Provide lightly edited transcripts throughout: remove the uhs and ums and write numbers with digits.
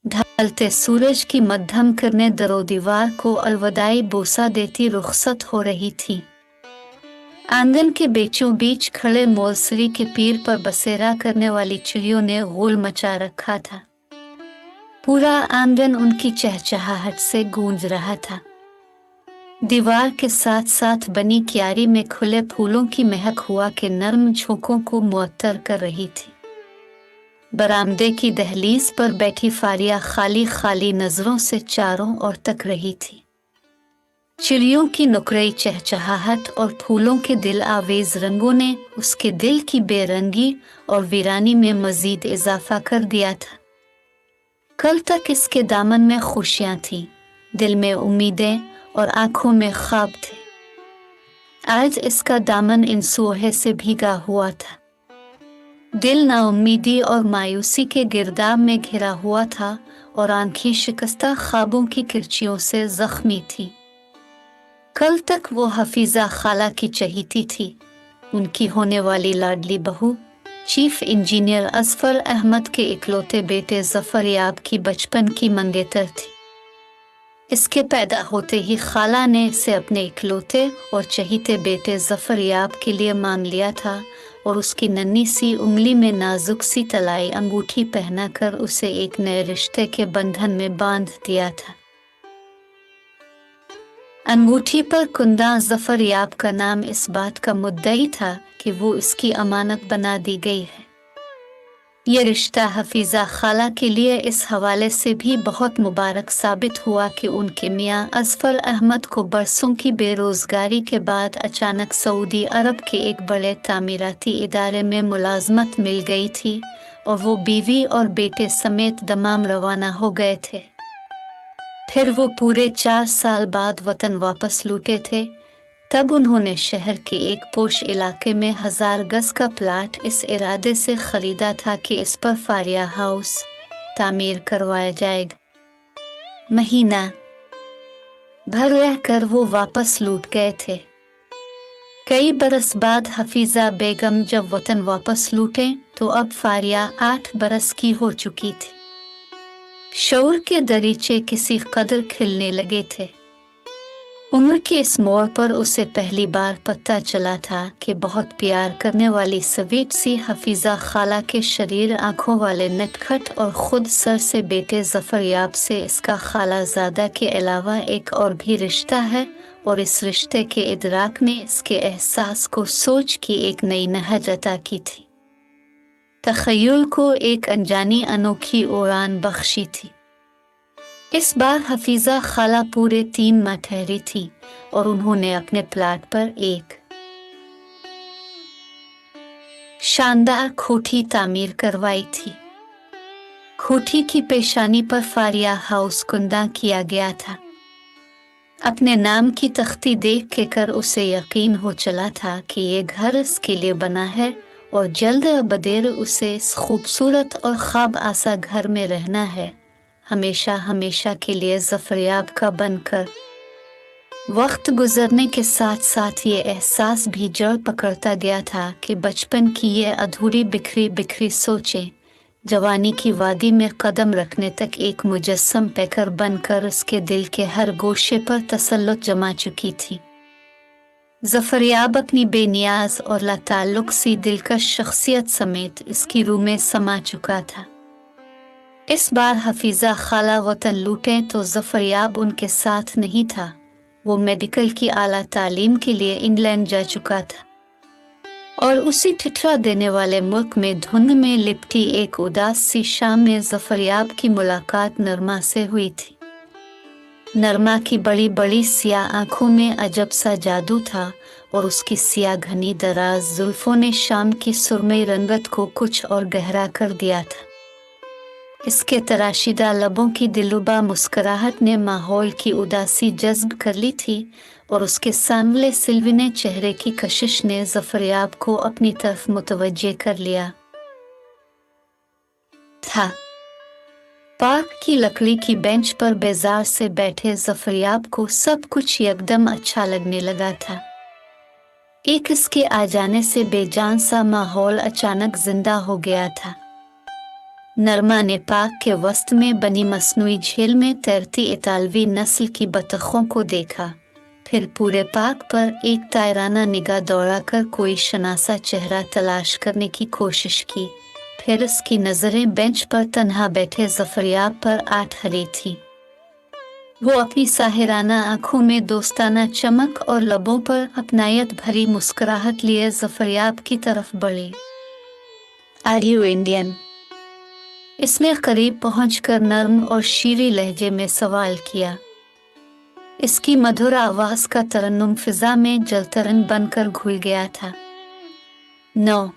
ढलते सूरज की मध्यम किरणें दरो दीवार को अलविदाई बोसा देती रुखसत हो रही थी। आंगन के बीचों बीच खड़े मौलसरी के पीर पर बसेरा करने वाली चिड़ियों ने गूल मचा रखा था। पूरा आंगन उनकी चहचहाहट से गूंज रहा था। दीवार के साथ साथ बनी क्यारी में खुले फूलों की महक हुआ के नर्म झोंकों को मुअत्तर कर रही थी। बरामदे की दहलीज पर बैठी फारिया खाली खाली नजरों से चारों ओर तक रही थी। चिड़ियों की नुकरई चहचहाहट और फूलों के दिल आवेज रंगों ने उसके दिल की बेरंगी और वीरानी में मजीद इजाफा कर दिया था। कल तक इसके दामन में खुशियां थीं, दिल में उम्मीदें और आंखों में ख्वाब थे। आज इसका दामन इन सोहे से भीगा हुआ था। दिल नाउम्मीदी और मायूसी के गिरदाब में घिरा हुआ था और आंखें शिकस्ता ख्वाबों की किरचियों से जख्मी थी। कल तक वो हफीजा खाला की चहीती थी, उनकी होने वाली लाडली बहू, चीफ इंजीनियर असफर अहमद के इकलौते बेटे जफर याब की बचपन की मंगेतर थी। इसके पैदा होते ही खाला ने इसे अपने इकलौते और चहीते बेटे जफर याब के लिए मान लिया था और उसकी नन्ही सी उंगली में नाजुक सी तलाई अंगूठी पहनाकर उसे एक नए रिश्ते के बंधन में बांध दिया था। अंगूठी पर कुंदा जफर याब का नाम इस बात का मुद्दई था कि वो इसकी अमानत बना दी गई है। ये रिश्ता हफीजा खाला के लिए इस हवाले से भी बहुत मुबारक साबित हुआ कि उनके मियाँ असफर अहमद को बरसों की बेरोजगारी के बाद अचानक सऊदी अरब के एक बड़े तामीराती इदारे में मुलाजमत मिल गई थी और वो बीवी और बेटे समेत दमाम रवाना हो गए थे। फिर वो पूरे 4 साल बाद वतन वापस लौटे थे। तब उन्होंने शहर के एक पोश इलाके में 1000 गज का प्लाट इस इरादे से खरीदा था कि इस पर फारिया हाउस तामीर करवाया जाएगा। महीना भर रहकर वो वापस लौट गए थे। कई बरस बाद हफीजा बेगम जब वतन वापस लौटे तो अब फारिया 8 बरस की हो चुकी थी। शऊर के दरीचे किसी कदर खिलने लगे थे। उम्र के इस मोड़ पर उसे पहली बार पता चला था कि बहुत प्यार करने वाली स्वीट सी हफीजा खाला के शरीर आंखों वाले नटखट और खुद सर से बेटे जफर याब से इसका खालाजादा के अलावा एक और भी रिश्ता है और इस रिश्ते के इदराक ने इसके एहसास को सोच की एक नई नहज अता की थी। तखय्युल को एक अनजानी अनोखी उड़ान बख्शी थी। इस बार हफीजा खाला पूरे 3 माह ठहरी थी और उन्होंने अपने प्लाट पर एक शानदार कोठी तामीर करवाई थी। कोठी की पेशानी पर फारिया हाउस कुंदा किया गया था। अपने नाम की तख्ती देख के कर उसे यकीन हो चला था कि ये घर इसके लिए बना है और जल्द बदेर उसे इस खूबसूरत और ख्वाब आसा घर में रहना है, हमेशा हमेशा के लिए जफरयाब का बनकर। वक्त गुजरने के साथ साथ ये एहसास भी जड़ पकड़ता गया था कि बचपन की ये अधूरी बिखरी बिखरी सोचें जवानी की वादी में कदम रखने तक एक मुजस्सम पैकर बनकर उसके दिल के हर गोशे पर तसल्लुत जमा चुकी थी। जफरयाब अपनी बेनियाज और लाताल्लुक सी दिलकश शख्सियत समेत इसकी रूह में समा चुका था। इस बार हफीजा खाला वतन लूटे तो जफरयाब उनके साथ नहीं था। वो मेडिकल की आला तालीम के लिए इंग्लैंड जा चुका था और उसी ठिठुरा देने वाले मुल्क में धुंध में लिपटी एक उदास सी शाम में जफरयाब की मुलाकात नरमा से हुई थी। नरमा की बड़ी बड़ी सियाह आंखों में अजब सा जादू था और उसकी सियाह घनी दराज जुल्फों ने शाम की सुरमई रंगत को कुछ और गहरा कर दिया था। इसके तराशीदा लबों की दिलुबा मुस्कुराहट ने माहौल की उदासी जज्ब कर ली थी और उसके सांवले सिलवने चेहरे की कशिश ने जफरयाब को अपनी तरफ मुतवज्जे कर लिया था। पार्क की लकड़ी की बेंच पर बेजार से बैठे जफरयाब को सब कुछ एकदम अच्छा लगने लगा था। एक इसके आ जाने से बेजान सा माहौल अचानक जिंदा हो गया था। नरमा ने पाक के वस्त में बनी मस्नूई झील में तैरती इतालवी नस्ल की बतखों को देखा, फिर पूरे पाक पर एक तायराना निगाह दौड़ाकर कोई शनासा चेहरा तलाश करने की कोशिश की। फिर उसकी नज़रें बेंच पर तन्हा बैठे ज़फरयाब पर आ ठहरी थी। वो अपनी साहिराना आंखों में दोस्ताना चमक और लबों पर अपनायत भरी मुस्कुराहट लिए ज़फरयाब की तरफ बढ़ी। Are you Indian? इसने करीब पहुंचकर नर्म और शीरी लहजे में सवाल किया। इसकी मधुर आवाज़ का तरन्नुम फिजा में जलतरन बनकर घुल गया था। नो,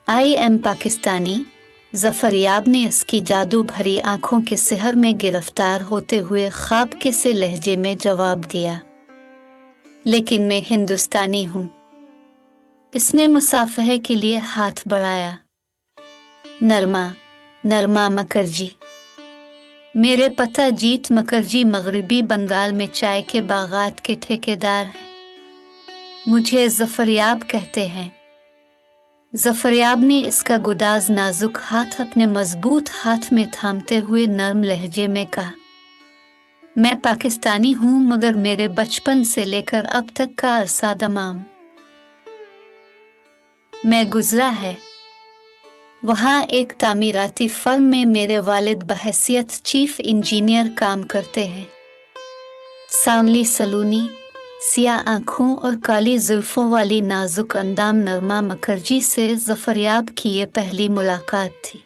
आई एम पाकिस्तानी, ज़फरयाब ने इसकी जादू भरी आंखों के सिहर में गिरफ्तार होते हुए ख्वाब के से लहजे में जवाब दिया। लेकिन मैं हिंदुस्तानी हूँ। इसने मुसाफहे के लिए हाथ बढ़ाया। नरमा मुखर्जी। मेरे पिता जीत मुखर्जी मगरबी बंगाल में चाय के बागात के ठेकेदार हैं। मुझे ज़फरयाब कहते हैं। ज़फरयाब ने इसका गुदाज नाजुक हाथ अपने मजबूत हाथ में थामते हुए नर्म लहजे में कहा, मैं पाकिस्तानी हूँ, मगर मेरे बचपन से लेकर अब तक का अरसा तमाम मैं गुजरा है। वहाँ एक तामीराती फर्म में मेरे वालिद बहैसियत चीफ इंजीनियर काम करते हैं। सांवली सलूनी, सिया आंखों और काली जुल्फों वाली नाजुक अंदाम नरमा मुखर्जी से ज़फरयाब की ये पहली मुलाकात थी।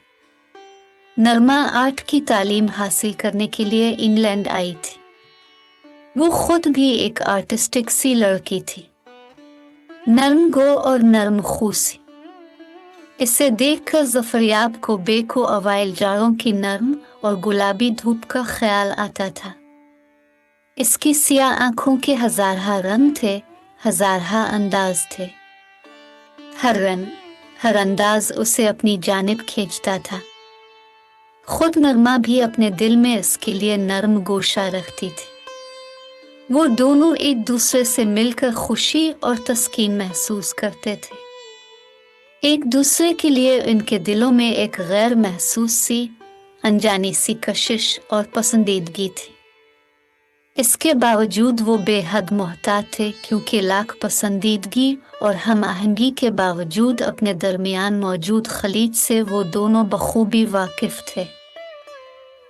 नरमा आर्ट की तालीम हासिल करने के लिए इंग्लैंड आई थी। वो खुद भी एक आर्टिस्टिक सी लड़की थी, नरम गो और नरम खूसी। इसे देखकर ज़फरयाब को बेको अवाइल जाड़ों की नरम और गुलाबी धूप का ख्याल आता था। इसकी सिया आंखों के हजारहा रंग थे, हजारहा अंदाज थे। हर अंदाज उसे अपनी जानिब खींचता था। खुद नरमा भी अपने दिल में इसके लिए नरम गोशा रखती थी। वो दोनों एक दूसरे से मिलकर खुशी और तस्कीन महसूस करते थे। एक दूसरे के लिए इनके दिलों में एक गैर महसूस सी, अनजानी सी कशिश और पसंदीदगी थी। इसके बावजूद वो बेहद मोहतात थे, क्योंकि लाख पसंदीदगी और हम आहंगी के बावजूद अपने दरमियान मौजूद खलीज से वो दोनों बखूबी वाकिफ थे।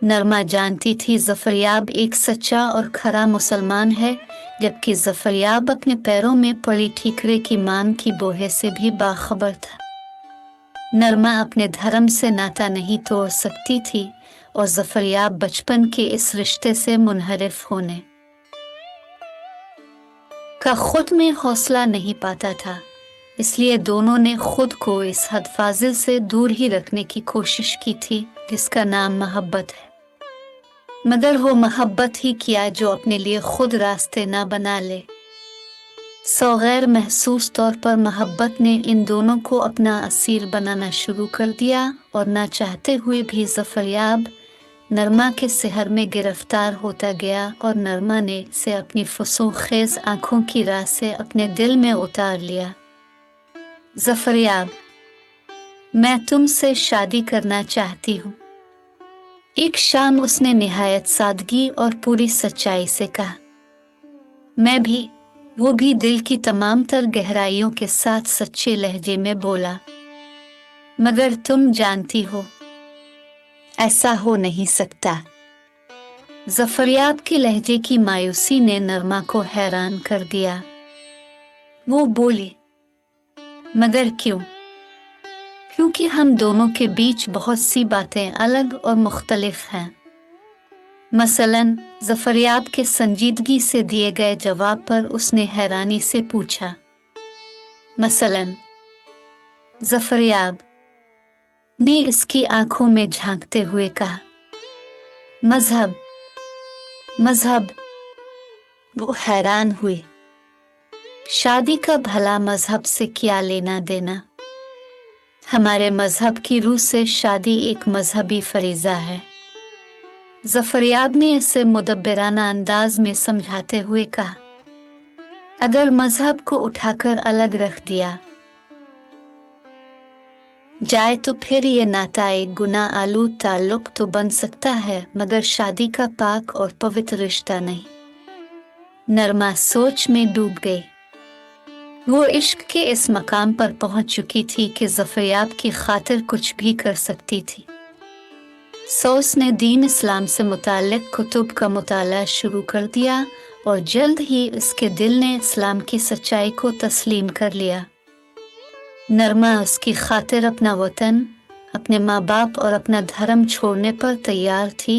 नरमा जानती थी ज़फरयाब एक सच्चा और खरा मुसलमान है, जबकि ज़फरयाब अपने पैरों में पड़ी ठीकरे की मांग की बोहे से भी बाखबर था। नरमा अपने धर्म से नाता नहीं तोड़ सकती थी और ज़फरयाब बचपन के इस रिश्ते से मुनहरिफ होने का खुद में हौसला नहीं पाता था। इसलिए दोनों ने खुद को इस हद फाजिल से दूर ही रखने की कोशिश की थी, जिसका नाम मोहब्बत है। मगर वो मोहब्बत ही किया जो अपने लिए खुद रास्ते ना बना ले। सो गैर महसूस तौर पर मोहब्बत ने इन दोनों को अपना असीर बनाना शुरू कर दिया और ना चाहते हुए भी ज़फरयाब नरमा के सिहर में गिरफ्तार होता गया और नरमा ने इसे अपनी फुसूखेज़ आंखों की राह से अपने दिल में उतार लिया। ज़फरयाब, मैं तुमसे शादी करना चाहती हूँ। एक शाम उसने निहायत सादगी और पूरी सच्चाई से कहा। मैं भी, वो भी दिल की तमाम तर गहराइयों के साथ सच्चे लहजे में बोला, मगर तुम जानती हो ऐसा हो नहीं सकता। ज़फरयाब के लहजे की मायूसी ने नरमा को हैरान कर दिया। वो बोली, मगर क्यों? क्योंकि हम दोनों के बीच बहुत सी बातें अलग और मुख्तलिफ हैं। मसलन, ज़फरयाब के संजीदगी से दिए गए जवाब पर उसने हैरानी से पूछा। मसलन, ज़फरयाब ने इसकी आंखों में झांकते हुए कहा, मजहब। वो हैरान हुई। शादी का भला मजहब से क्या लेना देना? हमारे मजहब की रूह से शादी एक मजहबी फरीज़ा है। ज़फरयाब ने इसे मुदब्बिराना अंदाज में समझाते हुए कहा, अगर मजहब को उठाकर अलग रख दिया, जाए तो फिर ये नाता एक गुना आलू ताल्लुक तो बन सकता है, मगर शादी का पाक और पवित्र रिश्ता नहीं। नरमा सोच में डूब गई। वो इश्क के इस मकाम पर पहुंच चुकी थी कि ज़फ़रयाब की खातिर कुछ भी कर सकती थी। सो उसने दीन इस्लाम से मुताल्लिक़ कुतुब का मुताला शुरू कर दिया और जल्द ही उसके दिल ने इस्लाम की सच्चाई को तस्लीम कर लिया। नरमा उसकी खातिर अपना वतन, अपने माँ बाप और अपना धर्म छोड़ने पर तैयार थी,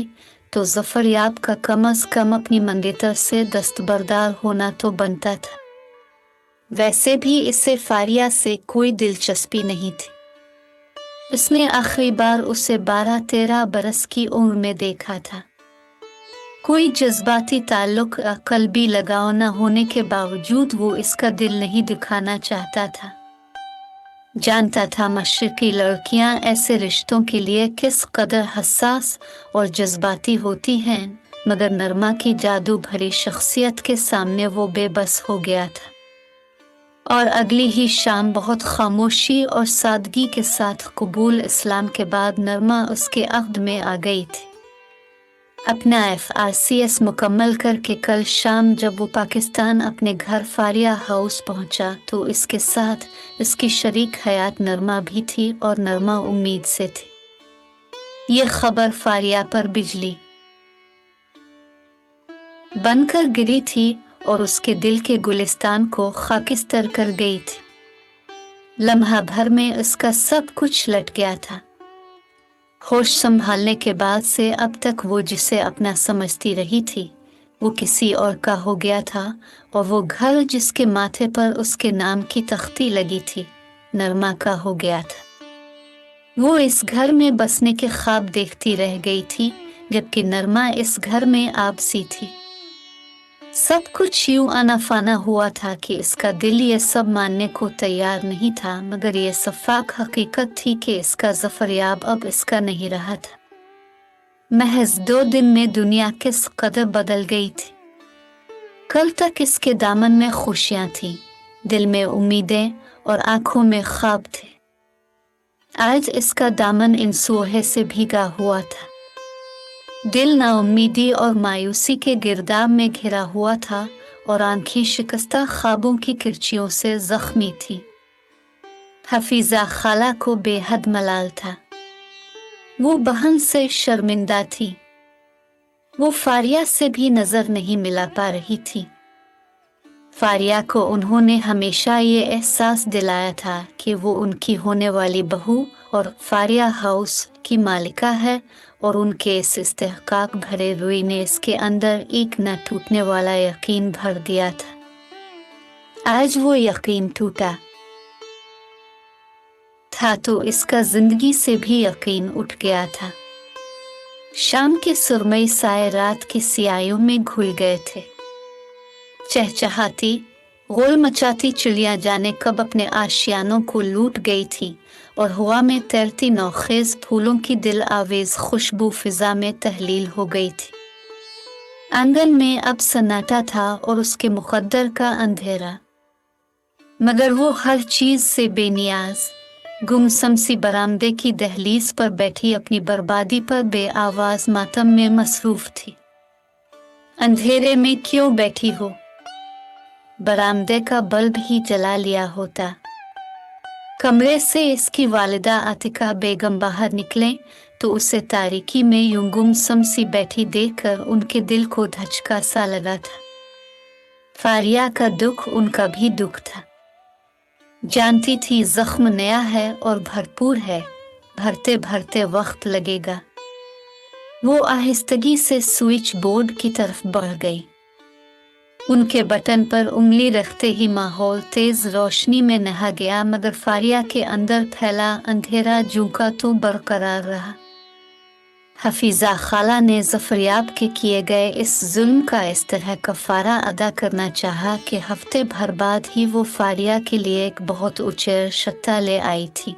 तो ज़फ़रयाब का कम अज़ कम अपनी मंगेतर से दस्तबरदार होना तो बनता था। वैसे भी इससे फारिया से कोई दिलचस्पी नहीं थी। उसने आखिरी बार उसे 12-13 बरस की उम्र में देखा था। कोई जज्बाती ताल्लुक या कल्बी लगाव न होने के बावजूद वो इसका दिल नहीं दिखाना चाहता था। जानता था मशरिकी लड़कियां ऐसे रिश्तों के लिए किस कदर हसास और जज्बाती होती हैं, मगर नरमा की जादू भरी शख्सियत के सामने वो बेबस हो गया था। और अगली ही शाम बहुत खामोशी और सादगी के साथ कबूल इस्लाम के बाद नरमा उसके अक़्द में आ गई थी। अपना FRCS मुकम्मल करके कल शाम जब वो पाकिस्तान अपने घर फारिया हाउस पहुंचा, तो इसके साथ इसकी शरीक हयात नरमा भी थी और नरमा उम्मीद से थी। ये खबर फारिया पर बिजली बनकर गिरी थी और उसके दिल के गुलिस्तान को खाकिस्तर कर गई थी। लम्हा भर में उसका सब कुछ लट गया था। होश संभालने के बाद से अब तक वो जिसे अपना समझती रही थी, वो किसी और का हो गया था, और वो घर जिसके माथे पर उसके नाम की तख्ती लगी थी, नरमा का हो गया था। वो इस घर में बसने के ख्वाब देखती रह गई थी, जबकि नरमा इस घर में आबसी थी। सब कुछ यूं आनाफाना हुआ था कि इसका दिल ये सब मानने को तैयार नहीं था, मगर ये सफाक हकीकत थी कि इसका ज़फ़रयाब अब इसका नहीं रहा था। महज 2 दिन में दुनिया किस कदर बदल गई थी। कल तक इसके दामन में खुशियां थीं, दिल में उम्मीदें और आंखों में ख्वाब थे। आज इसका दामन इन सोहे से भीगा हुआ था। दिल नाउम्मीदी और मायूसी के गिरदाब में घिरा हुआ था और आंखें शिकस्ता ख्वाबों की किरचियों से जख्मी थी। हफीजा खाला को बेहद मलाल था। वो बहन से शर्मिंदा थी। वो फारिया से भी नजर नहीं मिला पा रही थी। फारिया को उन्होंने हमेशा ये एहसास दिलाया था कि वो उनकी होने वाली बहू और फारिया हाउस की मालिका है, और उनके इस इस्तेहकाक भरे रुई ने इसके अंदर एक न टूटने वाला यकीन भर दिया था। आज वो यकीन टूटा था तो इसका जिंदगी से भी यकीन उठ गया था। शाम के सुरमई साए रात की सियाहियों में घुल गए थे। चहचहाती, गोल मचाती चिड़िया जाने कब अपने आशियानों को लूट गई थी, और हवा में तैरती नौखेज फूलों की दिल आवेज खुशबू फिजा में तहलील हो गई थी। आंगन में अब सन्नाटा था और उसके मुकद्दर का अंधेरा, मगर वो हर चीज से बेनियाज गुमसम सी बरामदे की दहलीज पर बैठी अपनी बर्बादी पर बेआवाज मातम में मसरूफ थी। अंधेरे में क्यों बैठी हो? बरामदे का बल्ब ही जला लिया होता। कमरे से इसकी वालिदा आतिका बेगम बाहर निकले तो उसे तारीकी में यूं गुमसुम सी बैठी देखकर उनके दिल को धचका सा लगा था। फारिया का दुख उनका भी दुख था। जानती थी जख्म नया है और भरपूर है, भरते भरते वक्त लगेगा। वो आहिस्तगी से स्विच बोर्ड की तरफ बढ़ गई। उनके बटन पर उंगली रखते ही माहौल तेज रोशनी में नहा गया, मगर फारिया के अंदर फैला अंधेरा जूका तो बरकरार रहा। हफीजा खाला ने ज़फ़रयाब के किए गए इस जुल्म का इस तरह कफ़ारा अदा करना चाहा कि हफ्ते भर बाद ही वो फारिया के लिए एक बहुत उच्चर शत्ता ले आई थी।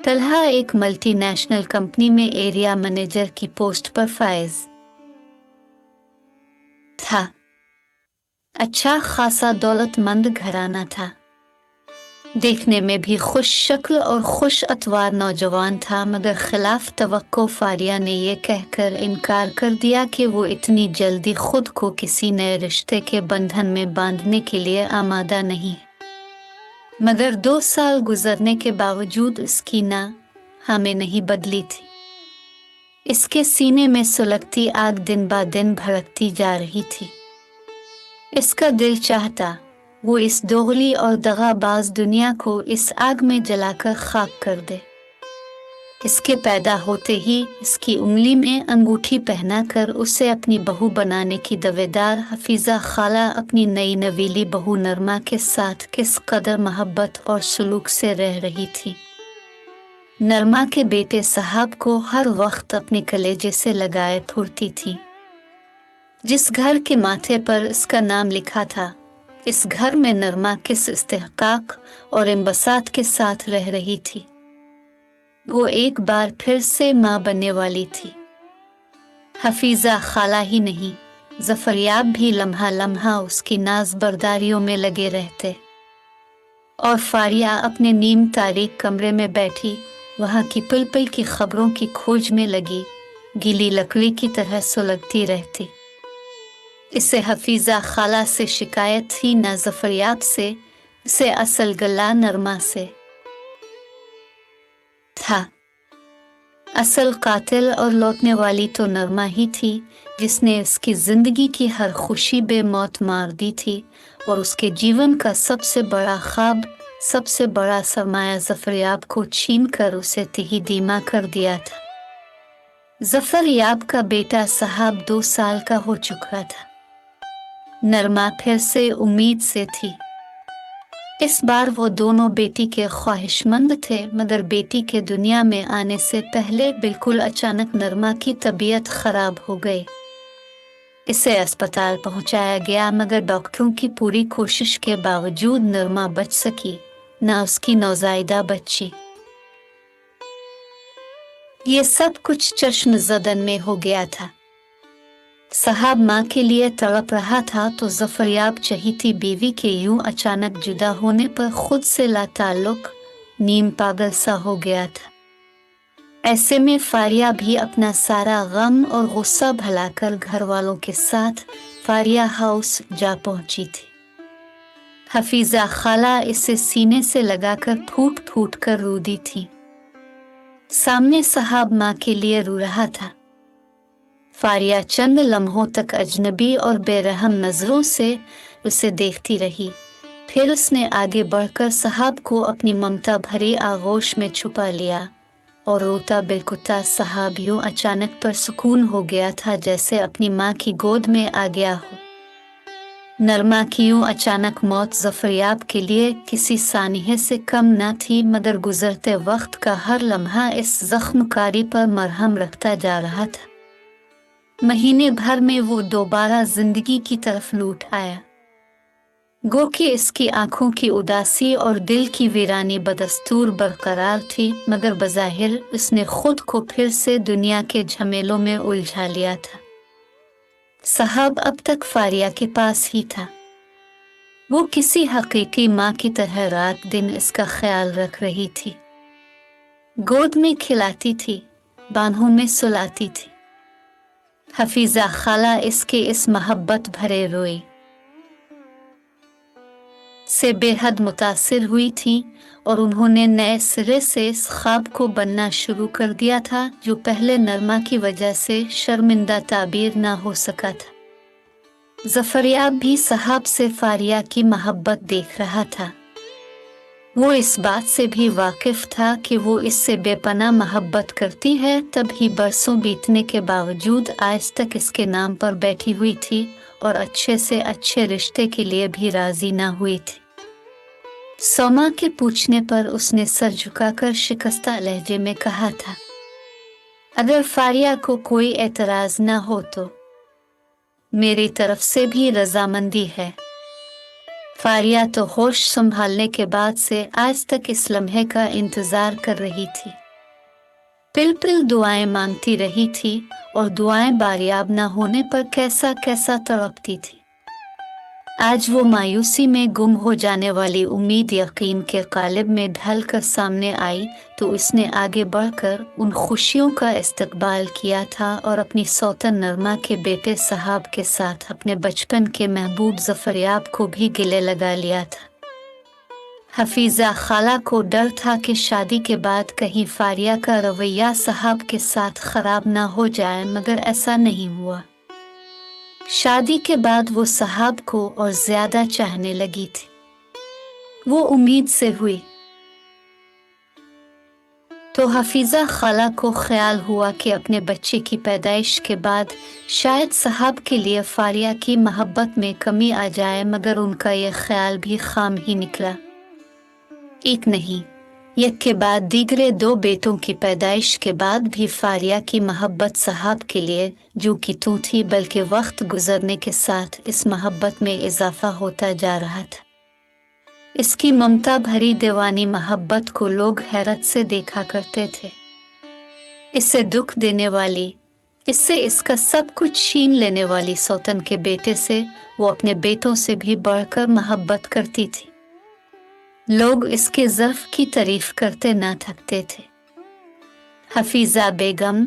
तलहा एक मल्टीनेशनल कंपनी में एरिया मैनेजर की पोस्ट पर फाइज था। अच्छा खासा दौलतमंद घराना था। देखने में भी खुश शक्ल और खुश अतवार नौजवान था, मगर खिलाफ तवक्को फारिया ने ये कहकर इनकार कर दिया कि वो इतनी जल्दी खुद को किसी नए रिश्ते के बंधन में बांधने के लिए आमादा नहीं। मगर 2 साल गुजरने के बावजूद इसकी ना हमें नहीं बदली थी। इसके सीने में सुलगती आग दिन ब दिन भड़कती जा रही थी। इसका दिल चाहता वो इस दोगली और दगाबाज दुनिया को इस आग में जलाकर खाक कर दे। इसके पैदा होते ही इसकी उंगली में अंगूठी पहनाकर उसे अपनी बहू बनाने की दावेदार हफीजा खाला अपनी नई नवीली बहू नरमा के साथ किस कदर मोहब्बत और सलूक से रह रही थी। नरमा के बेटे साहब को हर वक्त अपने कलेजे से लगाए फुरती थी। जिस घर के माथे पर इसका नाम लिखा था, इस घर में नरमा किस इस्तेहकाक और इंबसात के साथ रह रही थी। वो एक बार फिर से माँ बनने वाली थी। हफीजा खाला ही नहीं, ज़फ़रयाब भी लम्हा लम्हा उसकी नाज बर्दारियों में लगे रहते। और फारिया अपने नीम तारीक कमरे में बैठी वहाँ की पल पल की खबरों की खोज में लगी गीली लकड़ी की तरह सुलगती रहती। इसे हफीजा खाला से शिकायत थी न ज़फ़रयाब से, इसे असल गला नरमा से था। असल कातिल और लौटने वाली तो नरमा ही थी, जिसने उसकी जिंदगी की हर खुशी बेमौत मार दी थी और उसके जीवन का सबसे बड़ा ख्वाब, सबसे बड़ा सरमाया ज़फ़रयाब को छीन कर उसे तहीदीमा कर दिया था। ज़फ़रयाब का बेटा साहब 2 साल का हो चुका था। नरमा फिर से उम्मीद से थी। इस बार वो दोनों बेटी के ख्वाहिशमंद थे, मगर बेटी के दुनिया में आने से पहले बिल्कुल अचानक नरमा की तबीयत खराब हो गई। इसे अस्पताल पहुंचाया गया, मगर डॉक्टरों की पूरी कोशिश के बावजूद नरमा बच सकी, ना उसकी नौज़ायदा बच्ची। ये सब कुछ चश्म ज़दन में हो गया था। साहब माँ के लिए तड़प रहा था तो ज़फ़रयाब चहीती बीवी के यूं अचानक जुदा होने पर खुद से लाताल्लुक नीम पागल सा हो गया था। ऐसे में फारिया भी अपना सारा गम और गुस्सा भुलाकर घर वालों के साथ फारिया हाउस जा पहुंची थी। हफीजा खाला इसे सीने से लगाकर फूट फूट कर रोती थी। सामने साहब माँ के लिए रो रहा था। फारिया चंद लम्हों तक अजनबी और बेरहम नजरों से उसे देखती रही, फिर उसने आगे बढ़कर साहब को अपनी ममता भरी आगोश में छुपा लिया और रोता बिलकुता साहब यूं अचानक परसुकून हो गया था जैसे अपनी माँ की गोद में आ गया हो। नरमा की यूं अचानक मौत ज़फ़रयाब के लिए किसी सानिहे से कम न थी, मगर गुजरते वक्त का हर लम्हा इस जख्मकारी पर मरहम रखता जा रहा था। महीने भर में वो दोबारा जिंदगी की तरफ लौट आया। गो कि इसकी आंखों की उदासी और दिल की वीरानी बदस्तूर बरकरार थी, मगर बज़ाहिर उसने खुद को फिर से दुनिया के झमेलों में उलझा लिया था। साहब अब तक फारिया के पास ही था। वो किसी हकीकी माँ की तरह रात दिन इसका ख्याल रख रही थी। गोद में खिलाती थी, बाहों में सुलाती थी। हफीजा खाला इसके इस मोहब्बत भरे रोए से बेहद मुतासिर हुई थी और उन्होंने नए सिरे से इस ख्वाब को बनना शुरू कर दिया था जो पहले नरमा की वजह से शर्मिंदा ताबीर ना हो सका था। ज़फ़रयाब भी साहब से फारिया की मोहब्बत देख रहा था। वो इस बात से भी वाकिफ था कि वो इससे बेपनाह मोहब्बत करती है, तब ही बरसों बीतने के बावजूद आज तक इसके नाम पर बैठी हुई थी और अच्छे से अच्छे रिश्ते के लिए भी राजी ना हुई थी। सोमा के पूछने पर उसने सर झुकाकर शिकस्ता लहजे में कहा था, अगर फारिया को कोई एतराज ना हो तो मेरी तरफ से भी रजामंदी है। फारिया तो होश संभालने के बाद से आज तक इस लम्हे का इंतजार कर रही थी। पिल पिल दुआएं मांगती रही थी और दुआएं बारियाब न होने पर कैसा कैसा तड़पती थी। आज वो मायूसी में गुम हो जाने वाली उम्मीद यकीन के कालिब में ढल कर सामने आई तो उसने आगे बढ़कर उन खुशियों का इस्तकबाल किया था और अपनी सौतन नरमा के बेटे साहब के साथ अपने बचपन के महबूब ज़फ़रयाब को भी गिले लगा लिया था। हफीज़ा खाला को डर था कि शादी के बाद कहीं फारिया का रवैया साहब के साथ ख़राब ना हो जाए, मगर ऐसा नहीं हुआ। शादी के बाद वो साहब को और ज़्यादा चाहने लगी थी। वो उम्मीद से हुई तो हफीज़ा खाला को ख्याल हुआ कि अपने बच्चे की पैदाइश के बाद शायद साहब के लिए फारिया की मोहब्बत में कमी आ जाए, मगर उनका यह ख्याल भी खाम ही निकला। एक नहीं, एक के बाद दीगरे 2 बेटों की पैदाइश के बाद भी फारिया की मोहब्बत साहब के लिए जो की तू थी, बल्कि वक्त गुजरने के साथ इस मोहब्बत में इजाफा होता जा रहा था। इसकी ममता भरी दीवानी मोहब्बत को लोग हैरत से देखा करते थे। इससे दुख देने वाली, इससे इसका सब कुछ छीन लेने वाली सौतन के बेटे से वो अपने बेटों से भी बढ़कर मोहब्बत करती थी। लोग इसके ज़र्फ की तारीफ करते ना थकते थे। हफीज़ा बेगम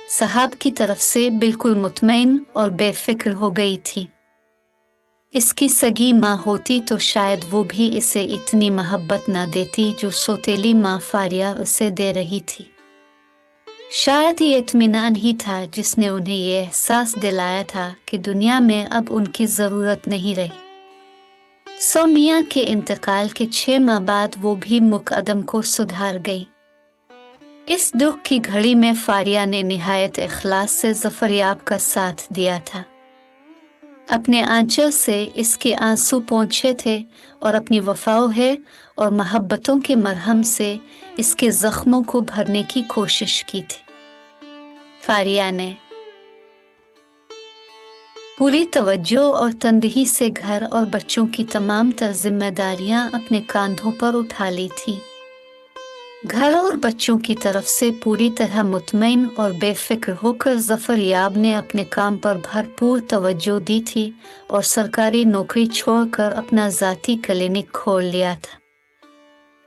साहब की तरफ से बिल्कुल मुतमईन और बेफिक्र हो गई थी। इसकी सगी माँ होती तो शायद वो भी इसे इतनी मोहब्बत ना देती जो सौतेली माँ फारिया उसे दे रही थी। शायद ये इत्मीनान ही था जिसने उन्हें ये एहसास दिलाया था कि दुनिया में अब उनकी ज़रूरत नहीं रही। सोमिया के इंतकाल के 6 माह बाद वो भी मुकदम को सुधार गई। इस दुख की घड़ी में फारिया ने निहायत इखलास से ज़फ़रयाब का साथ दिया था। अपने आंचल से इसके आंसू पोंछे थे और अपनी वफ़ाओं और मोहब्बतों के मरहम से इसके ज़ख्मों को भरने की कोशिश की थी। फारिया ने पूरी तवज्जो और तंदही से घर और बच्चों की तमाम तर जिम्मेदारियां अपने कांधों पर उठा ली थी। घर और बच्चों की तरफ से पूरी तरह मुतमईन और बेफिक्र होकर ज़फ़रयाब ने अपने काम पर भरपूर तवज्जो दी थी और सरकारी नौकरी छोड़कर अपना ज़ाती क्लिनिक खोल लिया था।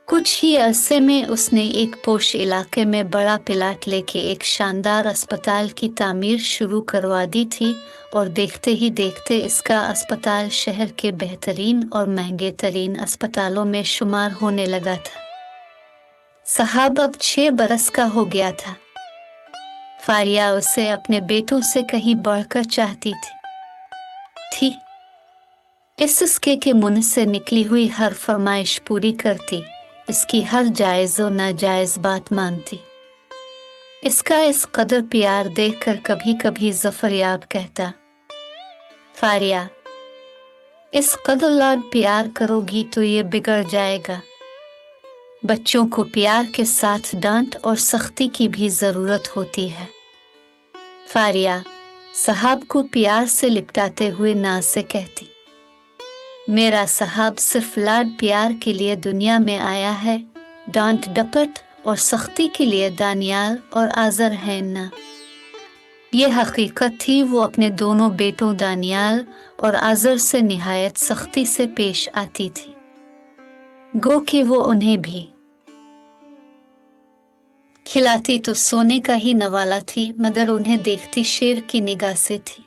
कुछ ही अरसे में उसने एक पोश इलाके में बड़ा प्लाट लेके एक शानदार अस्पताल की तामीर शुरू करवा दी थी और देखते ही देखते इसका अस्पताल शहर के बेहतरीन और महंगे तरीन अस्पतालों में शुमार होने लगा था। साहब अब 6 बरस का हो गया था। फारिया उसे अपने बेटों से कहीं बढ़कर चाहती थी। इसके के मुंह से निकली हुई हर फरमाइश पूरी करती, इसकी हर जायज़ और नाजायज़ बात मानती। इसका इस कदर प्यार देखकर कभी कभी ज़फ़रयाब कहता, फारिया इस कदर लाड प्यार करोगी तो ये बिगड़ जाएगा। बच्चों को प्यार के साथ डांट और सख्ती की भी ज़रूरत होती है। फारिया साहब को प्यार से लिपटाते हुए नाज से कहती, मेरा साहब सिर्फ लाड प्यार के लिए दुनिया में आया है, डांट डपट और सख्ती के लिए दानियाल और आज़र है ना। ये हकीकत थी। वो अपने दोनों बेटों दानियाल और आज़र से निहायत सख्ती से पेश आती थी, गो कि वो उन्हें भी खिलाती तो सोने का ही नवाला थी, मगर उन्हें देखती शेर की निगाह से थी।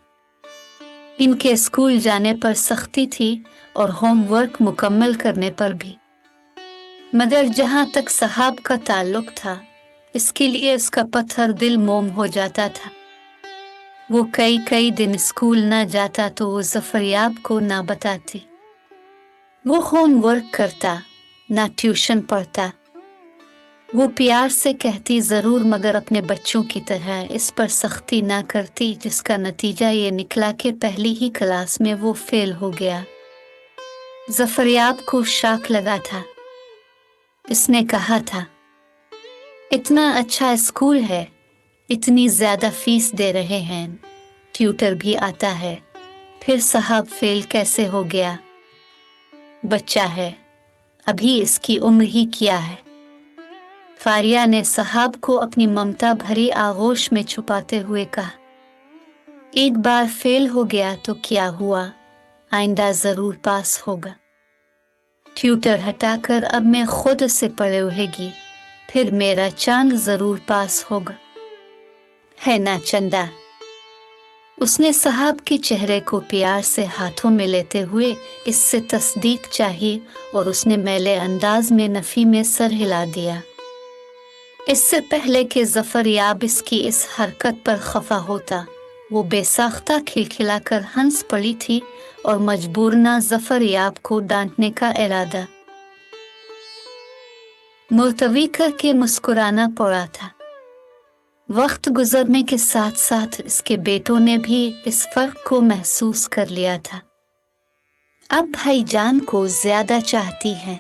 इनके स्कूल जाने पर सख्ती थी और होमवर्क मुकम्मल करने पर भी, मगर जहां तक साहब का ताल्लुक था, इसके लिए उसका पत्थर दिल मोम हो जाता था। वो कई दिन स्कूल ना जाता तो वो ज़फ़रयाब को ना बताती। वो होमवर्क करता ना ट्यूशन पढ़ता। वो प्यार से कहती ज़रूर, मगर अपने बच्चों की तरह इस पर सख्ती ना करती, जिसका नतीजा ये निकला कि पहली ही क्लास में वो फेल हो गया। ज़फ़रयाब को शाक लगा था। इसने कहा था, इतना अच्छा स्कूल है, इतनी ज़्यादा फीस दे रहे हैं, ट्यूटर भी आता है, फिर साहब फेल कैसे हो गया? बच्चा है, अभी इसकी उम्र ही क्या है? फारिया ने साहब को अपनी ममता भरी आगोश में छुपाते हुए कहा, एक बार फेल हो गया तो क्या हुआ, आइंदा जरूर पास होगा। ट्यूटर हटाकर अब मैं खुद से पढ़ेगी, फिर मेरा चांद जरूर पास होगा, है ना चंदा? उसने साहब के चेहरे को प्यार से हाथों में लेते हुए इससे तस्दीक चाही और उसने मैले अंदाज में नफी में सर हिला दिया। इससे पहले कि जफर याब इसकी इस हरकत पर खफा होता, वो बेसाख्ता खिलखिलाकर हंस पड़ी थी और मजबूरना जफर याब को डांटने का इरादा मुलतवी करके मुस्कुराना पड़ा था। वक्त गुजरने के साथ साथ इसके बेटों ने भी इस फर्क को महसूस कर लिया था। अब भाईजान को ज्यादा चाहती है।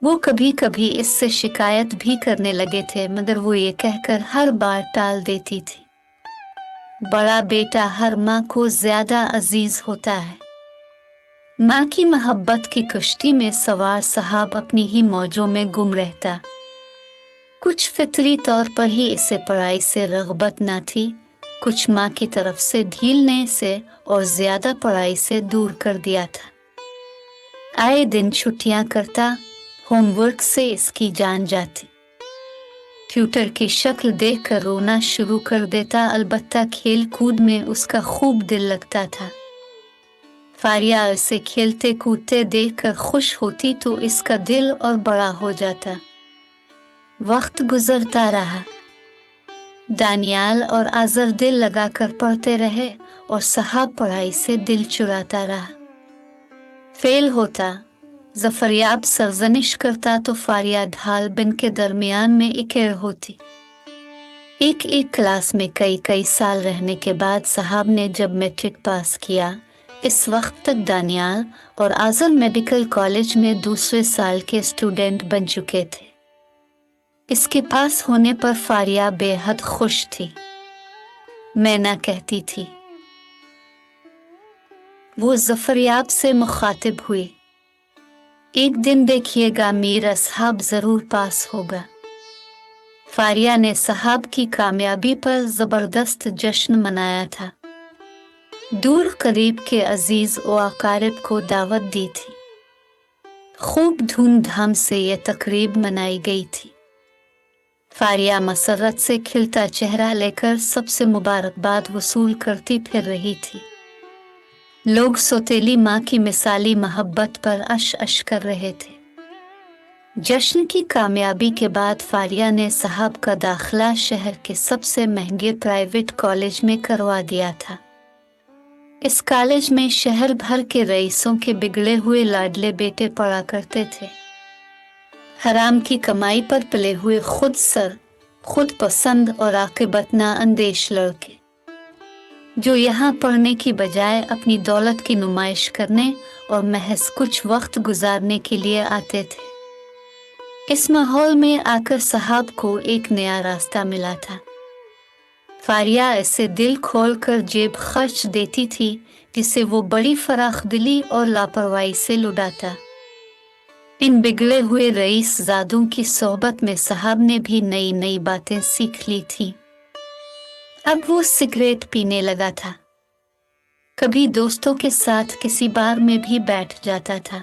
वो कभी कभी इससे शिकायत भी करने लगे थे, मगर वो ये कहकर हर बार टाल देती थी, बड़ा बेटा हर माँ को ज्यादा अजीज होता है। माँ की मोहब्बत की कश्ती में सवार साहब अपनी ही मौजों में गुम रहता। कुछ फितरी तौर पर ही इसे पढ़ाई से रग़बत न थी, कुछ माँ की तरफ से ढीलने से और ज्यादा पढ़ाई से दूर कर दिया था। आए दिन छुट्टियां करता, होमवर्क से इसकी जान जाती। ट्यूटर की शक्ल देखकर रोना शुरू कर देता, अलबत्ता खेल कूद में उसका खूब दिल लगता था। फारिया इसे खेलते कूदते देखकर खुश होती तो इसका दिल और बड़ा हो जाता। वक्त गुजरता रहा। दानियाल और आज़र दिल लगाकर पढ़ते रहे और साहब पढ़ाई से दिल चुराता रहा। फेल होता, जफरयाब सरजनिश करता तो फारिया ढाल बिन के दरमियान में इकेर होती। एक क्लास में कई साल रहने के बाद साहब ने जब मैट्रिक पास किया, इस वक्त तक दानियाल और आज़र मेडिकल कॉलेज में दूसरे साल के स्टूडेंट बन चुके थे। इसके पास होने पर फारिया बेहद खुश थी। मैना कहती थी। वो जफरयाब से मुखातिब हुई, एक दिन देखिएगा मीर साहब जरूर पास होगा। फारिया ने साहब की कामयाबी पर जबरदस्त जश्न मनाया था। दूर करीब के अजीज व अकारिब को दावत दी थी। खूब धूमधाम से ये तकरीब मनाई गई थी। फारिया मसरत से खिलता चेहरा लेकर सबसे मुबारकबाद वसूल करती फिर रही थी। लोग सौतेली माँ की मिसाली मोहब्बत पर अश कर रहे थे। जश्न की कामयाबी के बाद फारिया ने साहब का दाखिला शहर के सबसे महंगे प्राइवेट कॉलेज में करवा दिया था। इस कॉलेज में शहर भर के रईसों के बिगड़े हुए लाडले बेटे पढ़ा करते थे। हराम की कमाई पर पले हुए खुद पसंद और आकिबत ना अंदेश लड़के, जो यहाँ पढ़ने की बजाय अपनी दौलत की नुमाइश करने और महज कुछ वक्त गुजारने के लिए आते थे। इस माहौल में आकर साहब को एक नया रास्ता मिला था। फारिया इसे दिल खोलकर जेब खर्च देती थी, जिसे वो बड़ी फराखदिली और लापरवाही से लुटाता। इन बिगड़े हुए रईस ज़ादों की सोहबत में साहब ने भी नई बातें सीख ली थी। अब वो सिगरेट पीने लगा था। कभी दोस्तों के साथ किसी बार में भी बैठ जाता था।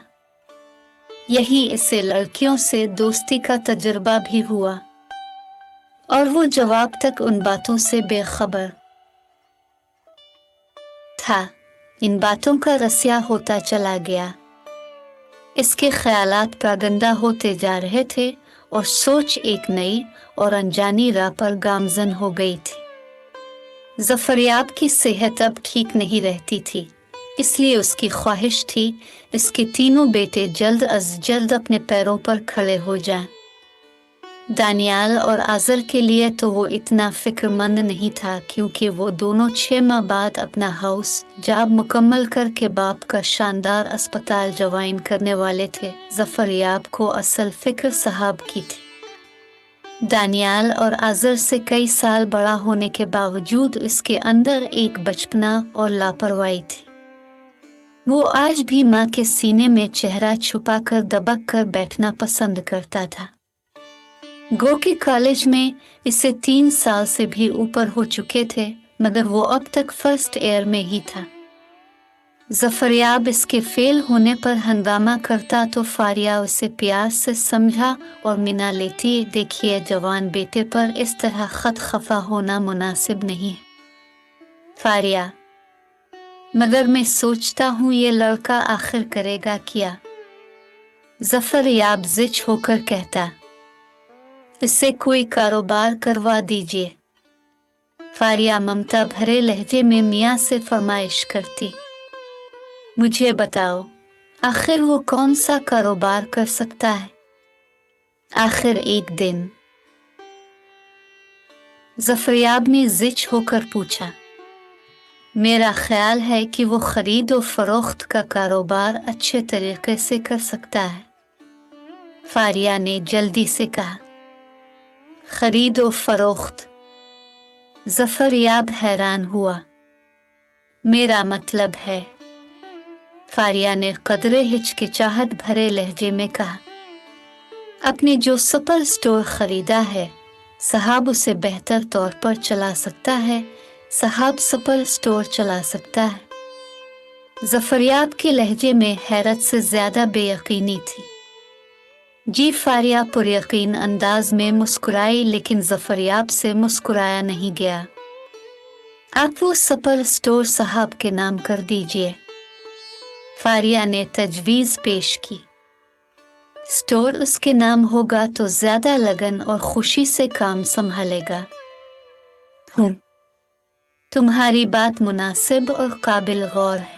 यही इसे लड़कियों से दोस्ती का तजुर्बा भी हुआ और वो जवाब तक उन बातों से बेखबर था। इन बातों का रसिया होता चला गया। इसके ख्यालात प्रागंदा होते जा रहे थे और सोच एक नई और अनजानी राह पर गामजन हो गई थी। जफरयाब की सेहत अब ठीक नहीं रहती थी, इसलिए उसकी ख्वाहिश थी इसके तीनों बेटे जल्द अज जल्द अपने पैरों पर खड़े हो जाएं। दानियाल और आज़र के लिए तो वो इतना फिक्रमंद नहीं था, क्योंकि वो दोनों 6 माह बाद अपना हाउस जॉब मुकम्मल करके बाप का शानदार अस्पताल ज्वाइन करने वाले थे। जफरयाब को असल फिक्र साहब की थी। दानियाल और आज़र से कई साल बड़ा होने के बावजूद इसके अंदर एक बचपना और लापरवाही थी। वो आज भी माँ के सीने में चेहरा छुपाकर दबक कर बैठना पसंद करता था। गो के कॉलेज में इसे 3 साल से भी ऊपर हो चुके थे, मगर वो अब तक फर्स्ट ईयर में ही था। ज़फ़रयाब इसके फेल होने पर हंगामा करता तो फारिया उसे प्यार से समझा और मिना लेती। देखिए, जवान बेटे पर इस तरह खत खफा होना मुनासिब नहीं है। फारिया: मगर मैं सोचता हूँ ये लड़का आखिर करेगा क्या? ज़फ़रयाब ज़िच होकर कहता, इससे कोई कारोबार करवा दीजिए। फारिया ममता भरे लहजे में मियाँ से फरमाइश करती, मुझे बताओ, आखिर वो कौन सा कारोबार कर सकता है? आखिर एक दिन ज़फ़रयाब ने ज़िच होकर पूछा, मेरा ख्याल है कि वो खरीद और फरोख्त का कारोबार अच्छे तरीके से कर सकता है। फारिया ने जल्दी से कहा, खरीद और फरोख्त? ज़फ़रयाब हैरान हुआ, मेरा मतलब है। फारिया ने कदरे हिचकिचाहट भरे लहजे में कहा, अपने जो सुपर स्टोर खरीदा है, साहब उसे बेहतर तौर पर चला सकता है। साहब सुपर स्टोर चला सकता है। ज़फ़रयाब के लहजे में हैरत से ज्यादा बेयकीनी थी। जी फारिया पुरयकीन अंदाज में मुस्कुराई, लेकिन ज़फ़रयाब से मुस्कुराया नहीं गया। आप वो सुपर स्टोर साहब के नाम कर दीजिए। फारिया ने तजवीज़ पेश की। स्टोर उसके नाम होगा तो ज्यादा लगन और खुशी से काम संभालेगा। तुम्हारी बात मुनासिब और काबिल गौर है।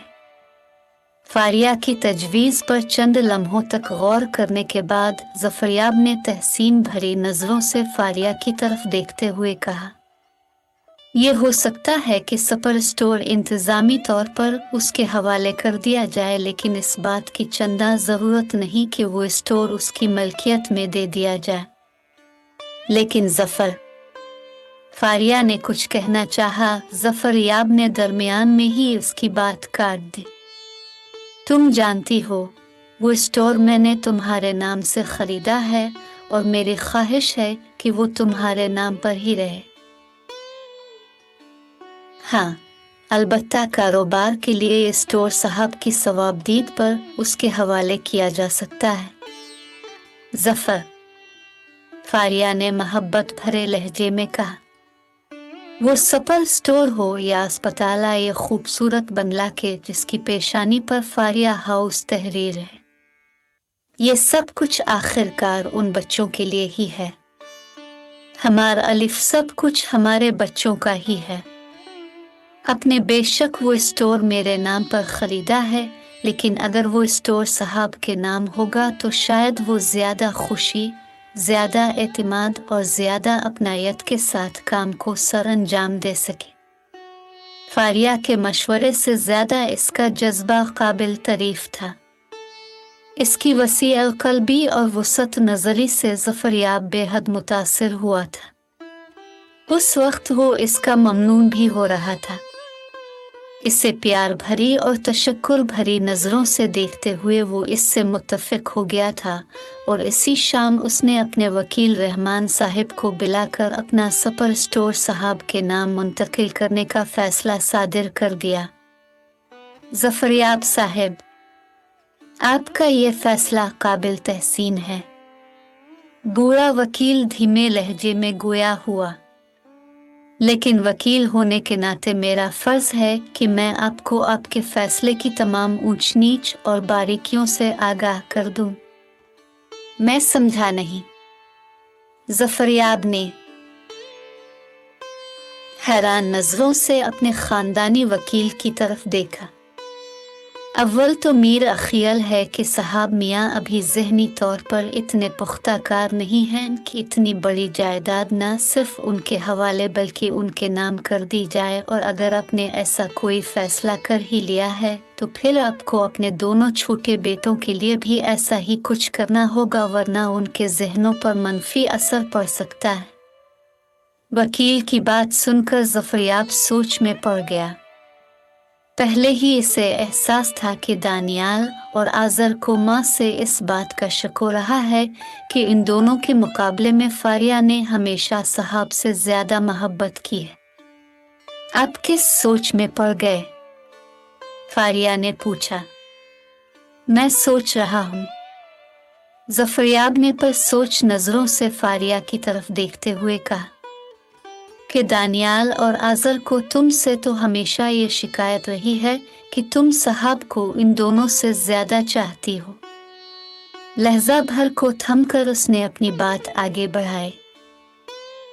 फारिया की तजवीज़ पर चंद लम्हों तक गौर करने के बाद ज़फ़रयाब ने तहसीन भरी नज़रों से फारिया की तरफ देखते हुए कहा, यह हो सकता है कि सुपर स्टोर इंतज़ामी तौर पर उसके हवाले कर दिया जाए, लेकिन इस बात की चंदा ज़रूरत नहीं कि वो स्टोर उसकी मलकियत में दे दिया जाए। लेकिन फारिया ने कुछ कहना चाहा, ज़फ़रयाब ने दरमियान में ही उसकी बात काट दी। तुम जानती हो, वो स्टोर मैंने तुम्हारे नाम से खरीदा है और मेरी ख्वाहिश है कि वो तुम्हारे नाम पर ही रहे। हाँ, अलबत्ता कारोबार के लिए ये स्टोर साहब की सवाबदीद पर उसके हवाले किया जा सकता है। फारिया ने मोहब्बत भरे लहजे में कहा, वो सुपर स्टोर हो या अस्पताल, ये खूबसूरत बंगला के जिसकी पेशानी पर फारिया हाउस तहरीर है, ये सब कुछ आखिरकार उन बच्चों के लिए ही है। हमारा अलिफ सब कुछ हमारे बच्चों का ही है। अपने बेशक वो स्टोर मेरे नाम पर खरीदा है, लेकिन अगर वो स्टोर साहब के नाम होगा तो शायद वो ज्यादा खुशी, ज्यादा एतमाद और ज्यादा अपनायत के साथ काम को सर अंजाम दे सके। फारिया के मशवरे से ज्यादा इसका जज्बा काबिल तारीफ था। इसकी वसी अलकल्बी और वसत नजरी से ज़फ़रयाब बेहद मुतासिर हुआ था। उस वक्त वो इसका ममनून भी हो रहा था। इसे प्यार भरी और तशक्कुर भरी नज़रों से देखते हुए वो इससे मुत्तफ़िक हो गया था और इसी शाम उसने अपने वकील रहमान साहिब को बुलाकर अपना सुपर स्टोर साहब के नाम मुंतकिल करने का फ़ैसला सादिर कर दिया। ज़फ़रयाब साहिब, आपका ये फ़ैसला काबिल तहसीन है। बूढ़ा वकील धीमे लहजे में गोया हुआ, लेकिन वकील होने के नाते मेरा फर्ज है कि मैं आपको आपके फैसले की तमाम ऊंच नीच और बारीकियों से आगाह कर दूं। मैं समझा नहीं। ज़फ़रयाब ने हैरान नजरों से अपने खानदानी वकील की तरफ देखा। अव्वल तो मीर अखियल है कि साहब मियाँ अभी ज़हनी तौर पर इतने पुख्ता कार नहीं हैं कि इतनी बड़ी जायदाद न सिर्फ उनके हवाले बल्कि उनके नाम कर दी जाए, और अगर आपने ऐसा कोई फ़ैसला कर ही लिया है तो फिर आपको अपने दोनों छोटे बेटों के लिए भी ऐसा ही कुछ करना होगा, वरना उनके ज़हनों पर मनफी असर पड़ सकता है। वकील की बात सुनकर ज़फ़रयाब सोच में पड़ गया। पहले ही इसे एहसास था कि दानियाल और आज़र को माँ से इस बात का शक हो रहा है कि इन दोनों के मुकाबले में फारिया ने हमेशा साहब से ज्यादा मोहब्बत की है। आप किस सोच में पड़ गए? फारिया ने पूछा। मैं सोच रहा हूँ, जफरयाब ने पर सोच नजरों से फारिया की तरफ देखते हुए कहा कि दानियाल और आजर को तुमसे तो हमेशा ये शिकायत रही है कि तुम साहब को इन दोनों से ज्यादा चाहती हो। लहजा भर को थमकर उसने अपनी बात आगे बढ़ाई।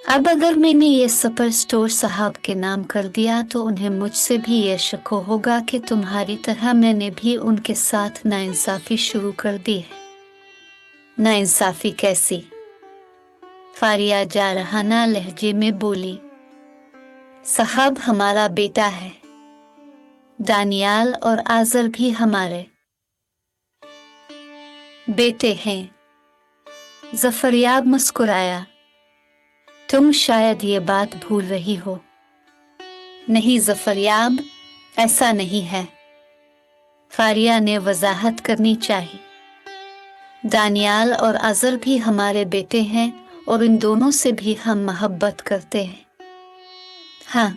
अब अगर मैंने ये सुपर स्टोर साहब के नाम कर दिया तो उन्हें मुझसे भी ये शक होगा कि तुम्हारी तरह मैंने भी उनके साथ नाइंसाफी शुरू कर दी है। नाइंसाफी कैसी? फारिया जारहाना लहजे में बोली। साहब हमारा बेटा है, दानियाल और आजर भी हमारे बेटे हैं। जफरयाब मुस्कुराया। तुम शायद ये बात भूल रही हो। नहीं जफरयाब, ऐसा नहीं है, फारिया ने वजाहत करनी चाहिए। दानियाल और आजर भी हमारे बेटे हैं और इन दोनों से भी हम मोहब्बत करते हैं। हाँ,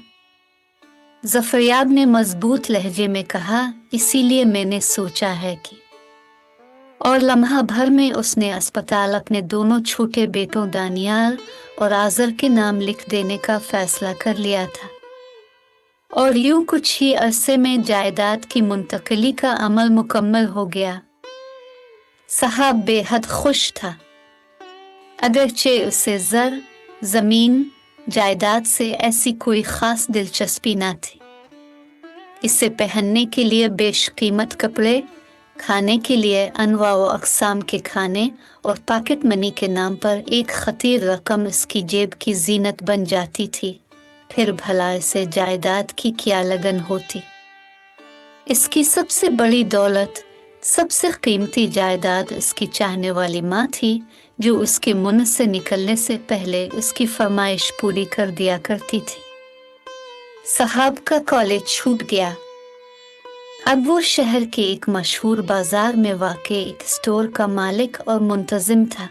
जफरयाब ने मजबूत लहजे में कहा, इसीलिए मैंने सोचा है कि। और लम्हा भर में उसने अस्पताल अपने दोनों छोटे बेटों दानियाल और आजर के नाम लिख देने का फैसला कर लिया था। और यूं कुछ ही अरसे में जायदाद की मुंतकिली का अमल मुकम्मल हो गया। साहब बेहद खुश था, अगरचे उसे ज़र, ज़मीन, जायदाद से ऐसी कोई ख़ास दिलचस्पी न थी। इसे पहनने के लिए बेशकीमत कपड़े, खाने के लिए अनवा व अक़साम के खाने और पॉकेट मनी के नाम पर एक खतीर रकम इसकी जेब की जीनत बन जाती थी। फिर भला इसे जायदाद की क्या लगन होती। इसकी सबसे बड़ी दौलत, सबसे कीमती जायदाद इसकी चाहने वाली माँ थी, जो उसके मुंह से निकलने से पहले उसकी फरमाइश पूरी कर दिया करती थी। साहब का कॉलेज छूट गया। अब वो शहर के एक मशहूर बाजार में वाक़े एक स्टोर का मालिक और मुंतजिम था।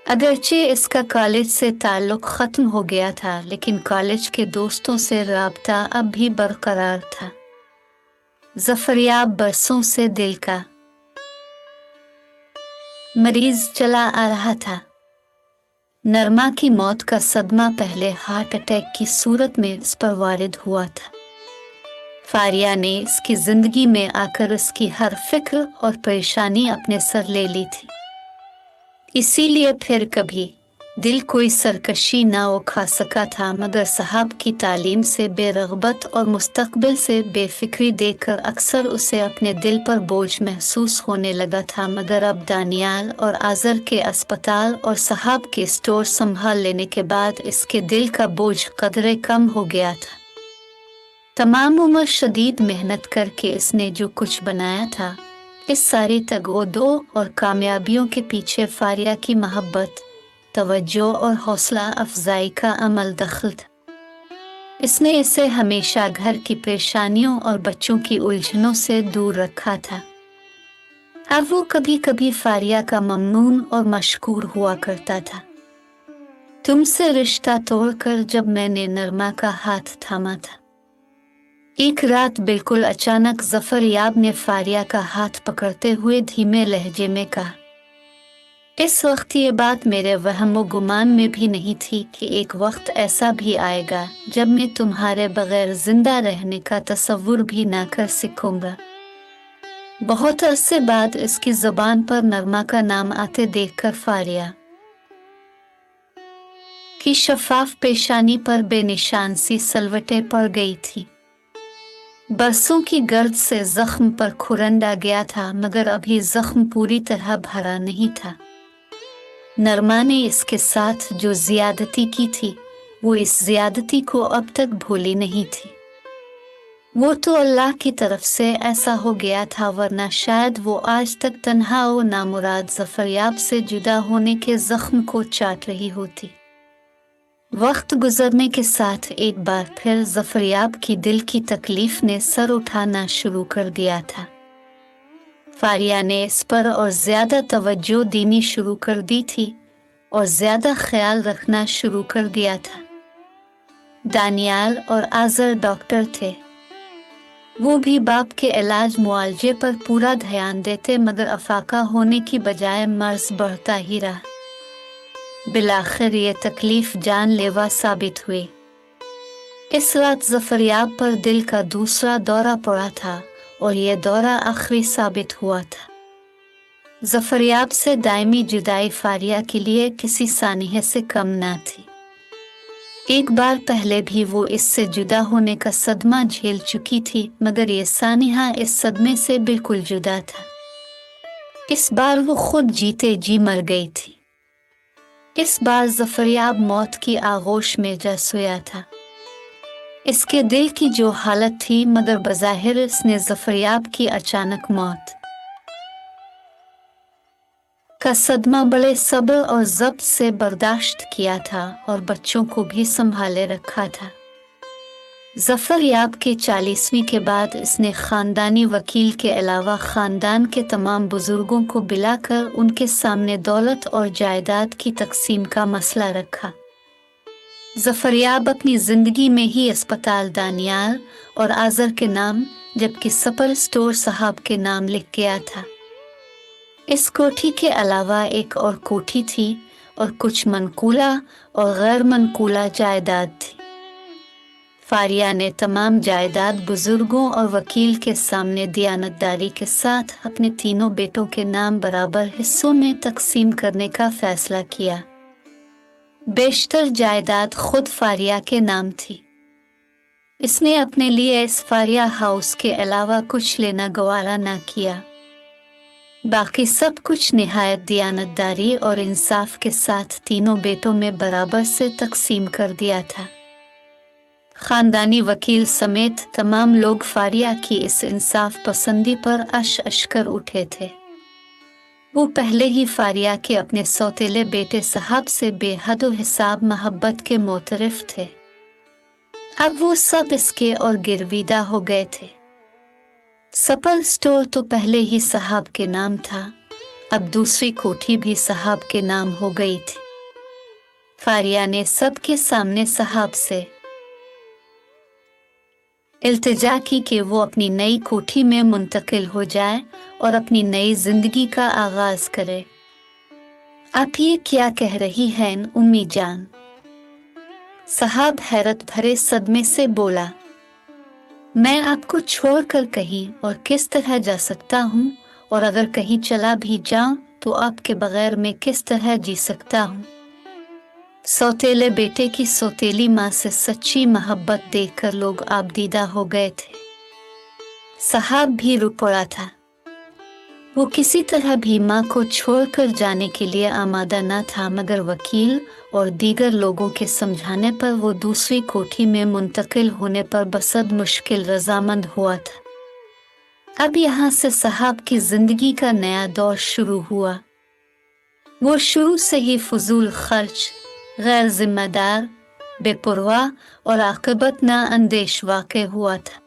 अगरचे इसका कॉलेज से ताल्लुक़ ख़त्म हो गया था, लेकिन कॉलेज के दोस्तों से राब्ता अब भी बरकरार था। जफरयाब बरसों से दिल का मरीज चला आ रहा था। नरमा की मौत का सदमा पहले हार्ट अटैक की सूरत में इस पर वारिद हुआ था। फारिया ने इसकी जिंदगी में आकर उसकी हर फिक्र और परेशानी अपने सर ले ली थी। इसीलिए फिर कभी दिल कोई सरकशी ना उखा सका था, मगर साहब की तालीम से बेरग़बत और मुस्तक़बिल से बेफिक्री देखकर अक्सर उसे अपने दिल पर बोझ महसूस होने लगा था। मगर अब दानियाल और आजर के अस्पताल और साहब के स्टोर संभाल लेने के बाद इसके दिल का बोझ कदरे कम हो गया था। तमाम उम्र शदीद मेहनत करके इसने जो कुछ बनाया था, इस सारी तगोदो और कामयाबियों के पीछे फारिया की मोहब्बत, तवज्जो और हौसला अफजाई का अमल दखल था। इसने इसे हमेशा घर की परेशानियों और बच्चों की उलझनों से दूर रखा था। अब वो कभी कभी फारिया का ममनून और मशकूर हुआ करता था। तुमसे रिश्ता तोड़कर जब मैंने नरमा का हाथ थामा था, एक रात बिल्कुल अचानक जफरयाब ने फारिया का हाथ पकड़ते हुए धीमे लहजे में कहा, इस वक्त ये बात मेरे वहम व गुमान में भी नहीं थी कि एक वक्त ऐसा भी आएगा जब मैं तुम्हारे बगैर जिंदा रहने का तसव्वुर भी ना कर सकूंगा। बहुत अरसे बाद इसकी जुबान पर नरमा का नाम आते देखकर फारिया की शफाफ पेशानी पर बेनिशान सी सलवटें पड़ गई थी। बरसों की गर्द से जख्म पर खुरंड आ गया था, मगर अभी जख्म पूरी तरह भरा नहीं था। नरमा ने इसके साथ जो ज़ियादती की थी, वो इस ज़ियादती को अब तक भूली नहीं थी। वो तो अल्लाह की तरफ से ऐसा हो गया था, वरना शायद वो आज तक तन्हा और नामुराद जफरयाब से जुदा होने के जख्म को चाट रही होती। वक्त गुजरने के साथ एक बार फिर जफरयाब की दिल की तकलीफ ने सर उठाना शुरू कर दिया था। फारिया ने इस पर और ज़्यादा तवज्जो देनी शुरू कर दी थी और ज़्यादा ख्याल रखना शुरू कर दिया था। दानियाल और आजर डॉक्टर थे। वो भी बाप के इलाज मुआवजे पर पूरा ध्यान देते, मगर अफाका होने की बजाय मर्ज बढ़ता ही रहा। बिलाखिर ये तकलीफ जानलेवा साबित हुई। इस रात जफरयाब पर दिल का दूसरा दौरा पड़ा था और ये दौरा आखिरी साबित हुआ था। जफरयाब से दायमी जुदाई फारिया के लिए किसी सानिह से कम न थी। एक बार पहले भी वो इससे जुदा होने का सदमा झेल चुकी थी, मगर ये सानिहा इस सदमे से बिल्कुल जुदा था। इस बार वो खुद जीते जी मर गई थी। इस बार जफरयाब मौत की आगोश में जा सोया था। इसके दिल की जो हालत थी, मगर बज़ाहिर इसने जफरयाब की अचानक मौत का सदमा बड़े सब्र और ज़ब्त से बर्दाश्त किया था और बच्चों को भी संभाले रखा था। जफरयाब के 40वीं के बाद इसने ख़ानदानी वकील के अलावा ख़ानदान के तमाम बुज़ुर्गों को बुलाकर उनके सामने दौलत और जायदाद की तकसीम का मसला रखा। जफरयाब अपनी ज़िंदगी में ही अस्पताल दानियाल और आज़र के नाम, जबकि सपर स्टोर साहब के नाम लिख गया था। इस कोठी के अलावा एक और कोठी थी और कुछ मनकूला और गैर मनकूला जायदाद थी। फारिया ने तमाम जायदाद बुजुर्गों और वकील के सामने दियानतदारी के साथ अपने तीनों बेटों के नाम बराबर हिस्सों में तकसीम करने का फैसला किया। बेशतर जायदाद खुद फारिया के नाम थी। इसने अपने लिए इस फारिया हाउस के अलावा कुछ लेना गवारा न किया। बाकी सब कुछ निहायत दियानतदारी और इंसाफ के साथ तीनों बेटों में बराबर से तकसीम कर दिया था। खानदानी वकील समेत तमाम लोग फारिया की इस इंसाफ पसंदी पर अश कर उठे थे। वो पहले ही फारिया के अपने सौतेले बेटे साहब से बेहद हिसाब मोहब्बत के मोतरफ थे। अब वो सब इसके और गिरविदा हो गए थे। सपर स्टोर तो पहले ही साहब के नाम था, अब दूसरी कोठी भी साहब के नाम हो गई थी। फारिया ने सबके सामने साहब से इल्तिजा की कि वो अपनी नई कोठी में मुंतकिल हो जाए और अपनी नई जिंदगी का आगाज करे। आप ये क्या कह रही हैं उम्मी जान? साहब हैरत भरे सदमे से बोला, मैं आपको छोड़कर कहीं और किस तरह जा सकता हूँ, और अगर कहीं चला भी जाऊं तो आपके बगैर मैं किस तरह जी सकता हूँ। सौतेले बेटे की सौतेली माँ से सच्ची मोहब्बत देखकर लोग आबदीदा हो गए थे। साहब भी रो पड़ा था। वो किसी तरह भी माँ को छोड़कर जाने के लिए आमादा न था, मगर वकील और दीगर लोगों के समझाने पर वो दूसरी कोठी में मुंतकिल होने पर बसद मुश्किल रजामंद हुआ था। अब यहाँ से साहब की जिंदगी का नया दौर शुरू हुआ। वो शुरू से ही फजूल खर्च, गैर जिम्मेदार, बेपरवाह और आक़िबत ना अंदेश वाक़ हुआ था।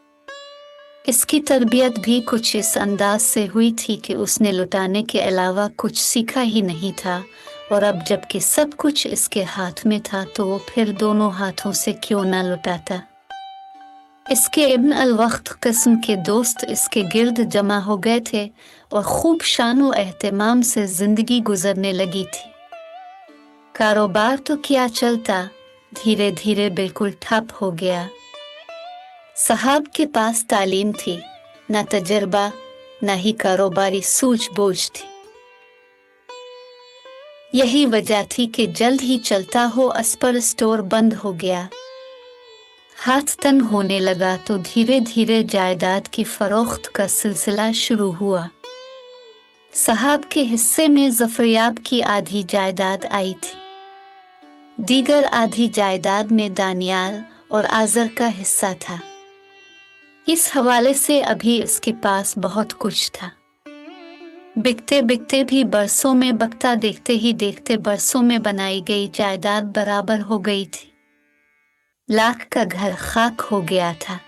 इसकी तरबियत भी कुछ इस अंदाज से हुई थी कि उसने लुटाने के अलावा कुछ सीखा ही नहीं था, और अब जबकि सब कुछ इसके हाथ में था तो वो फिर दोनों हाथों से क्यों ना लुटाता। इसके इब्न अल-वक्त किस्म के दोस्त इसके गिर्द जमा हो गए थे और खूब शानो एहतमाम से जिंदगी गुजरने लगी थी। कारोबार तो क्या चलता, धीरे धीरे बिल्कुल ठप हो गया। साहब के पास तालीम थी, न तजर्बा, न ही कारोबारी सूझबूझ थी। यही वजह थी कि जल्द ही चलता हो अस्पर स्टोर बंद हो गया। हाथ तंग होने लगा तो धीरे धीरे जायदाद की फरोख्त का सिलसिला शुरू हुआ। साहब के हिस्से में जफरयाब की आधी जायदाद आई थी। दीगर आधी जायदाद में दानियाल और आज़र का हिस्सा था। इस हवाले से अभी इसके पास बहुत कुछ था। बिकते बिकते भी बरसों में बकता, देखते ही देखते बरसों में बनाई गई जायदाद बराबर हो गई थी। लाख का घर खाक हो गया था।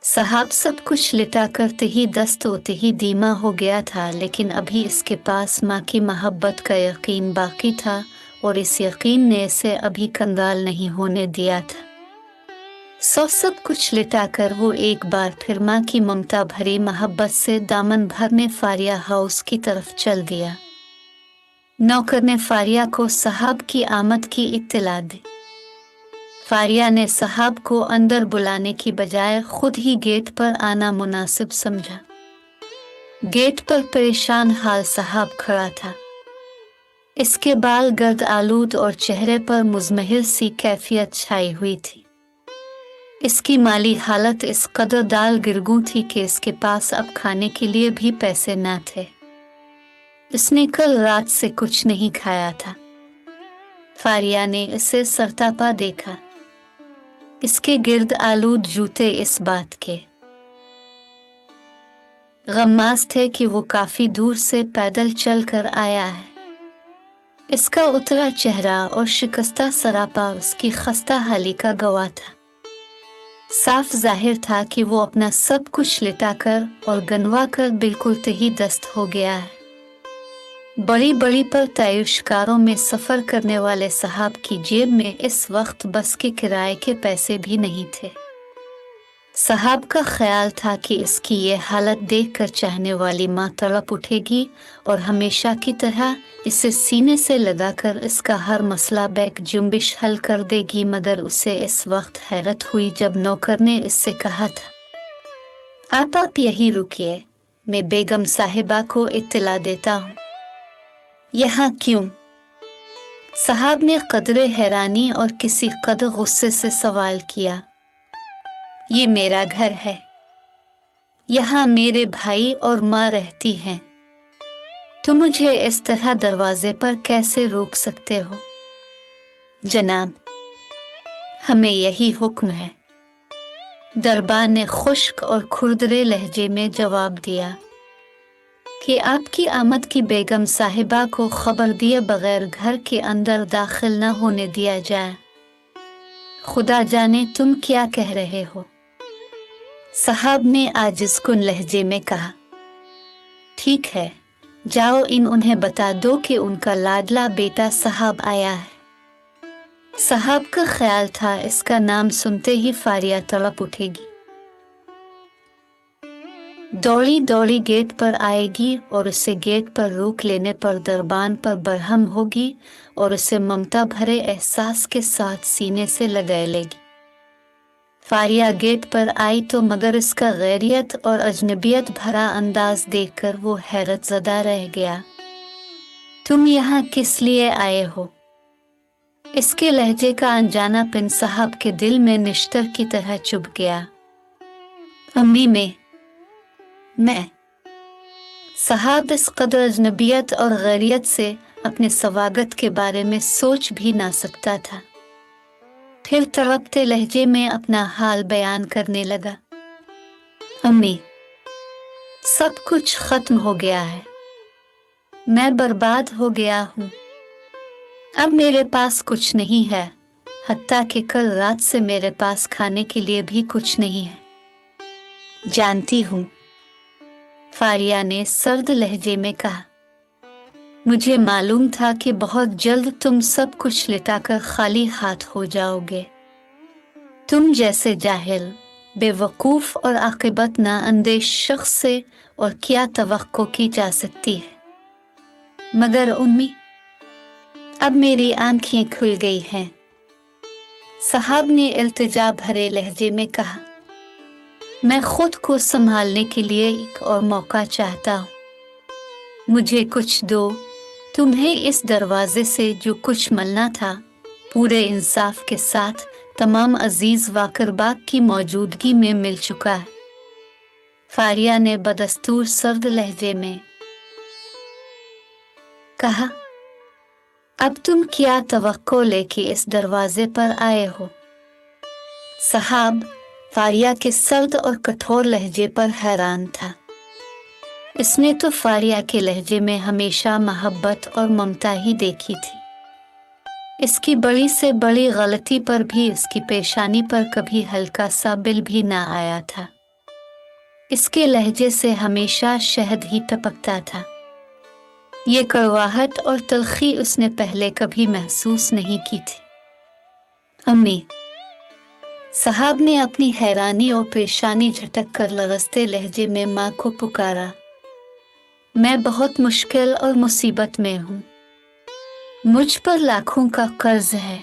साहब सब कुछ लिटा करते ही दस्त होते ही धीमा हो गया था, लेकिन अभी इसके पास माँ की मोहब्बत का यकीन बाकी था और इस यकीन ने इसे अभी कंगाल नहीं होने दिया था। सब कुछ लिटाकर वो एक बार फिर माँ की ममता भरी मोहब्बत से दामन भरने फारिया हाउस की तरफ चल दिया। नौकर ने फारिया को साहब की आमद की इत्तला दी। फारिया ने साहब को अंदर बुलाने की बजाय खुद ही गेट पर आना मुनासिब समझा। गेट पर परेशान हाल साहब खड़ा था। इसके बाल गर्द आलूद और चेहरे पर मुज़महिल सी कैफियत छाई हुई थी। इसकी माली हालत इस कदर दाल गिरगू थी कि इसके पास अब खाने के लिए भी पैसे न थे। इसने कल रात से कुछ नहीं खाया था। फारिया ने इसे सरतापा देखा। इसके गिर्द आलूद जूते इस बात के गम्मास थे कि वो काफी दूर से पैदल चल कर आया है। इसका उतरा चेहरा और शिकस्ता सरापा उसकी खस्ता हाली का गवाह था। साफ जाहिर था कि वो अपना सब कुछ लिटाकर और गनवा कर बिल्कुल तही दस्त हो गया है। बड़ी बड़ी पर तयुश कारों में सफर करने वाले साहब की जेब में इस वक्त बस के किराए के पैसे भी नहीं थे। साहब का ख्याल था कि इसकी ये हालत देखकर चाहने वाली माँ तड़प उठेगी और हमेशा की तरह इसे सीने से लगाकर इसका हर मसला बैक जुम्बिश हल कर देगी। मगर उसे इस वक्त हैरत हुई जब नौकर ने इससे कहा था, आप यही रुकिए, मैं बेगम साहिबा को इत्तला देता हूँ। यहाँ क्यों? साहब ने कदरे हैरानी और किसी कदर गुस्से से सवाल किया। ये मेरा घर है, यहाँ मेरे भाई और माँ रहती हैं। तुम मुझे इस तरह दरवाजे पर कैसे रोक सकते हो? जनाब, हमें यही हुक्म है, दरबार ने खुश्क और खुरदरे लहजे में जवाब दिया कि आपकी आमद की बेगम साहिबा को खबर दिए बगैर घर के अंदर दाखिल न होने दिया जाए। खुदा जाने तुम क्या कह रहे हो? साहब ने आजिज़ कुन लहजे में कहा। ठीक है, जाओ उन्हें बता दो कि उनका लाडला बेटा साहब आया है। साहब का ख्याल था इसका नाम सुनते ही फारिया तड़प उठेगी, दौड़ी दौड़ी गेट पर आएगी और उसे गेट पर रोक लेने पर दरबान पर बरहम होगी और उसे ममता भरे एहसास के साथ सीने से लगा लेगी। फारिया गेट पर आई तो मगर इसका गैरियत और अजनबियत भरा अंदाज देखकर वो हैरत ज़दा रह गया। तुम यहाँ किस लिए आए हो? इसके लहजे का अनजानापन साहब के दिल में निश्तर की तरह चुभ गया। अम्मी मैं साहब इस कदर अजनबियत और गैरियत से अपने स्वागत के बारे में सोच भी ना सकता था। फिर तड़पते लहजे में अपना हाल बयान करने लगा। अम्मी, सब कुछ खत्म हो गया है, मैं बर्बाद हो गया हूँ। अब मेरे पास कुछ नहीं है, हत्ता कि कल रात से मेरे पास खाने के लिए भी कुछ नहीं है। जानती हूँ, फारिया ने सर्द लहजे में कहा। मुझे मालूम था कि बहुत जल्द तुम सब कुछ लिटाकर खाली हाथ हो जाओगे। तुम जैसे जाहिल, बेवकूफ और आकिबत नाअंदेश शख्स से और क्या तवक्को की जा सकती है। मगर उम्मी, अब मेरी आंखें खुल गई हैं। साहब ने इल्तिजा भरे लहजे में कहा। मैं खुद को संभालने के लिए एक और मौका चाहता हूँ। मुझे कुछ दो। तुम्हें इस दरवाजे से जो कुछ मिलना था, पूरे इंसाफ के साथ तमाम अजीज वाकरबाग की मौजूदगी में मिल चुका है। फारिया ने बदस्तूर सर्द लहजे में कहा। अब तुम क्या तवक्को लेके इस दरवाजे पर आए हो? साहब फारिया के सर्द और कठोर लहजे पर हैरान था। इसने तो फारिया के लहजे में हमेशा मोहब्बत और ममता ही देखी थी। इसकी बड़ी से बड़ी गलती पर भी इसकी पेशानी पर कभी हल्का सा बिल भी ना आया था। इसके लहजे से हमेशा शहद ही टपकता था। ये कड़वाहट और तलखी उसने पहले कभी महसूस नहीं की थी। अम्मी, साहब ने अपनी हैरानी और परेशानी झटक कर लरजते लहजे में माँ को पुकारा। मैं बहुत मुश्किल और मुसीबत में हूँ। मुझ पर लाखों का कर्ज है।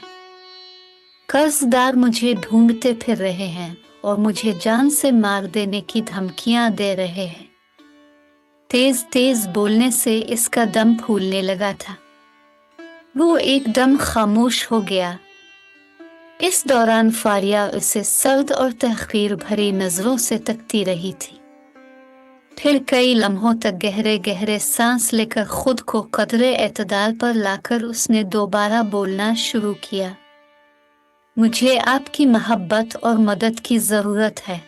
कर्जदार मुझे ढूंढते फिर रहे हैं और मुझे जान से मार देने की धमकियां दे रहे हैं। तेज तेज बोलने से इसका दम फूलने लगा था। वो एकदम खामोश हो गया। इस दौरान फारिया उसे सर्द और तहकीर भरी नजरों से तकती रही थी। फिर कई लम्हों तक गहरे गहरे सांस लेकर खुद को कदरे एतदाल पर लाकर उसने दोबारा बोलना शुरू किया। मुझे आपकी मोहब्बत और मदद की जरूरत है।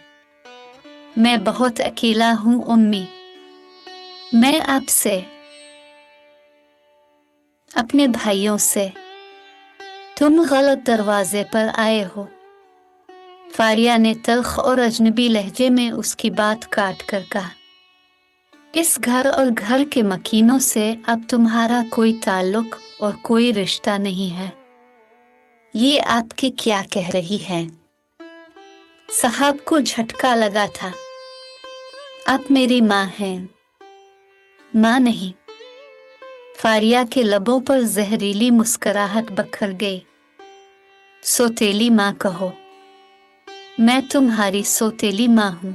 मैं बहुत अकेला हूँ उम्मी। मैं आपसे, अपने भाइयों से। तुम गलत दरवाजे पर आए हो। फारिया ने तल्ख और अजनबी लहजे में उसकी बात काट कर कहा। इस घर और घर के मकीनों से अब तुम्हारा कोई ताल्लुक और कोई रिश्ता नहीं है। ये आपके क्या कह रही है? साहब को झटका लगा था। आप मेरी माँ हैं। माँ नहीं। फारिया के लबों पर जहरीली मुस्कुराहट बखर गई। सौतेली माँ कहो। मैं तुम्हारी सौतेली माँ हूँ।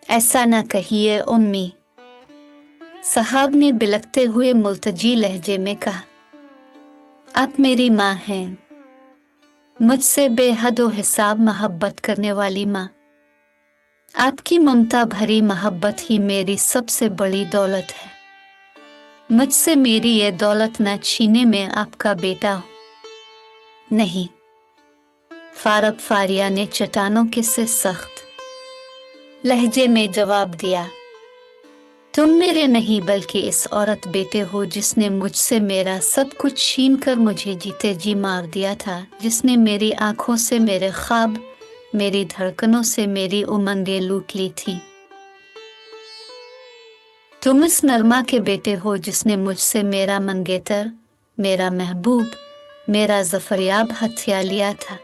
ऐसा ना कहिए उम्मी, साहब ने बिलखते हुए मुल्तजी लहजे में कहा। आप मेरी माँ हैं, मुझसे बेहद व हिसाब मोहब्बत करने वाली माँ। आपकी ममता भरी मोहब्बत ही मेरी सबसे बड़ी दौलत है। मुझसे मेरी ये दौलत न छीने में आपका बेटा हो। नहीं, फारब फारिया ने चट्टानों के से सख्त लहजे में जवाब दिया। तुम मेरे नहीं बल्कि इस औरत बेटे हो जिसने मुझसे मेरा सब कुछ छीन कर मुझे जीते जी मार दिया था, जिसने मेरी आंखों से मेरे ख्वाब, मेरी धड़कनों से मेरी उमंगें लूट ली थी। तुम इस नरमा के बेटे हो जिसने मुझसे मेरा मंगेतर, मेरा महबूब, मेरा जफरयाब हथिया लिया था।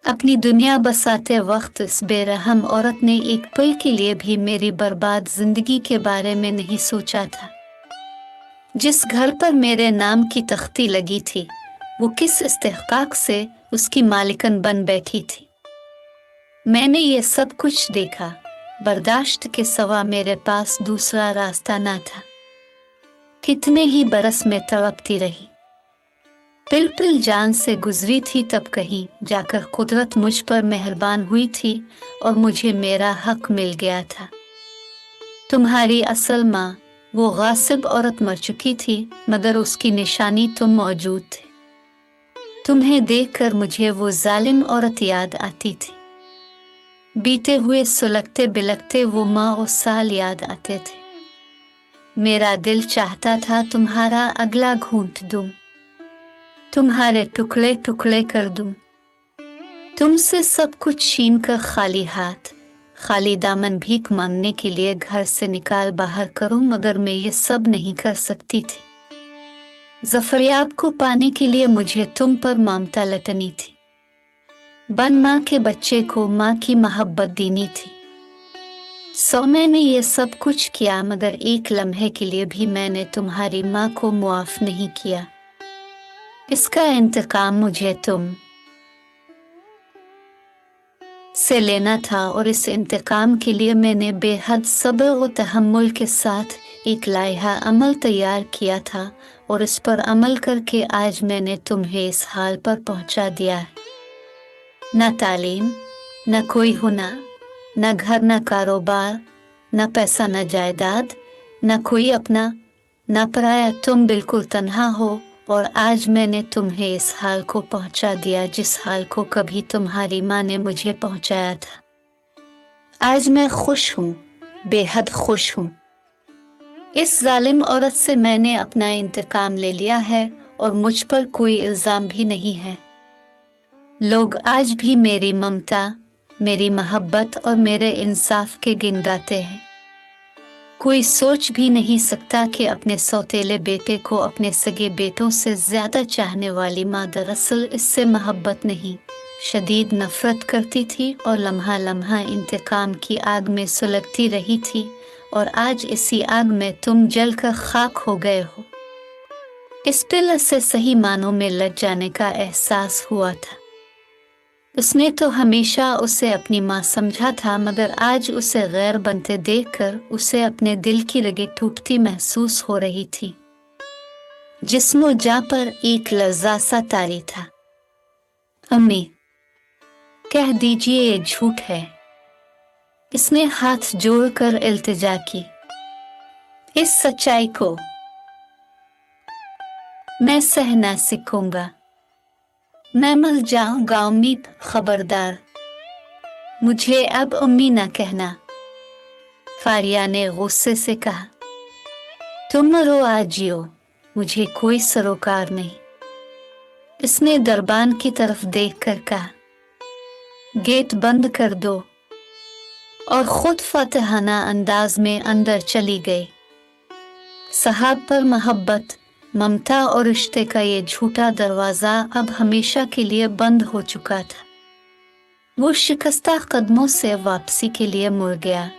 अपनी दुनिया बसाते वक्त इस बेरहम औरत ने एक पल के लिए भी मेरी बर्बाद जिंदगी के बारे में नहीं सोचा था। जिस घर पर मेरे नाम की तख्ती लगी थी, वो किस इस्तेहकाक से उसकी मालिकन बन बैठी थी। मैंने ये सब कुछ देखा। बर्दाश्त के सिवा मेरे पास दूसरा रास्ता ना था। कितने ही बरस में तड़पती रही। पिल जान से गुजरी थी, तब कहीं जाकर कुदरत मुझ पर मेहरबान हुई थी और मुझे मेरा हक मिल गया था। तुम्हारी असल माँ, वो गासिब औरत मर चुकी थी, मगर उसकी निशानी तुम मौजूद थे। तुम्हें देखकर मुझे वो जालिम औरत याद आती थी। बीते हुए सुलगते बिलगते वो माँ और साल याद आते थे। मेरा दिल चाहता था तुम्हारा अगला घूंट दूं, तुम्हारे टुकड़े टुकड़े कर दूं, तुमसे सब कुछ छीन कर खाली हाथ, खाली दामन भीख मांगने के लिए घर से निकाल बाहर करूं, मगर मैं ये सब नहीं कर सकती थी। जफरयाब को पाने के लिए मुझे तुम पर ममता लटनी थी। बन माँ के बच्चे को माँ की मोहब्बत देनी थी। सो मैंने ये सब कुछ किया, मगर एक लम्हे के लिए भी मैंने तुम्हारी माँ को मुआफ नहीं किया। इसका इंतकाम मुझे तुम से लेना था और इस इंतकाम के लिए मैंने बेहद सब्र और तहम्मुल के साथ एक लाइहा अमल तैयार किया था और इस पर अमल करके आज मैंने तुम्हें इस हाल पर पहुंचा दिया है। न तालीम, न कोई हुनर, न घर, न कारोबार, न पैसा, न जायदाद, न कोई अपना, न पराया। तुम बिल्कुल तन्हा हो और आज मैंने तुम्हें इस हाल को पहुंचा दिया जिस हाल को कभी तुम्हारी माँ ने मुझे पहुंचाया था। आज मैं खुश हूँ, बेहद खुश हूँ। इस जालिम औरत से मैंने अपना इंतकाम ले लिया है और मुझ पर कोई इल्जाम भी नहीं है। लोग आज भी मेरी ममता, मेरी मोहब्बत और मेरे इंसाफ के गिन गाते हैं। कोई सोच भी नहीं सकता कि अपने सौतेले बेटे को अपने सगे बेटों से ज्यादा चाहने वाली माँ दरअसल इससे मोहब्बत नहीं, शदीद नफरत करती थी और लम्हा लम्हा इंतकाम की आग में सुलगती रही थी, और आज इसी आग में तुम जलकर खाक हो गए हो। इस पिल से सही मानों में लग जाने का एहसास हुआ था। उसने तो हमेशा उसे अपनी माँ समझा था, मगर आज उसे गैर बनते देखकर उसे अपने दिल की रगें टूटती महसूस हो रही थी। जिस्मो जा पर एक लर्जा सा तारी था। अम्मी, कह दीजिए ये झूठ है। इसने हाथ जोड़कर इल्तिजा की। इस सच्चाई को मैं सह ना सकूंगा। मैं मर जाऊंगा अम्मी, खबरदार, मुझे अब अम्मी ना कहना। फारिया ने गुस्से से कहा। तुम मरो आज जियो, मुझे कोई सरोकार नहीं। इसने दरबान की तरफ देखकर कहा, गेट बंद कर दो, और खुद फतहाना अंदाज में अंदर चली गई। साहब पर मोहब्बत, ममता और रिश्ते का ये झूठा दरवाज़ा अब हमेशा के लिए बंद हो चुका था। वो शिकस्ता कदमों से वापसी के लिए मुड़ गया।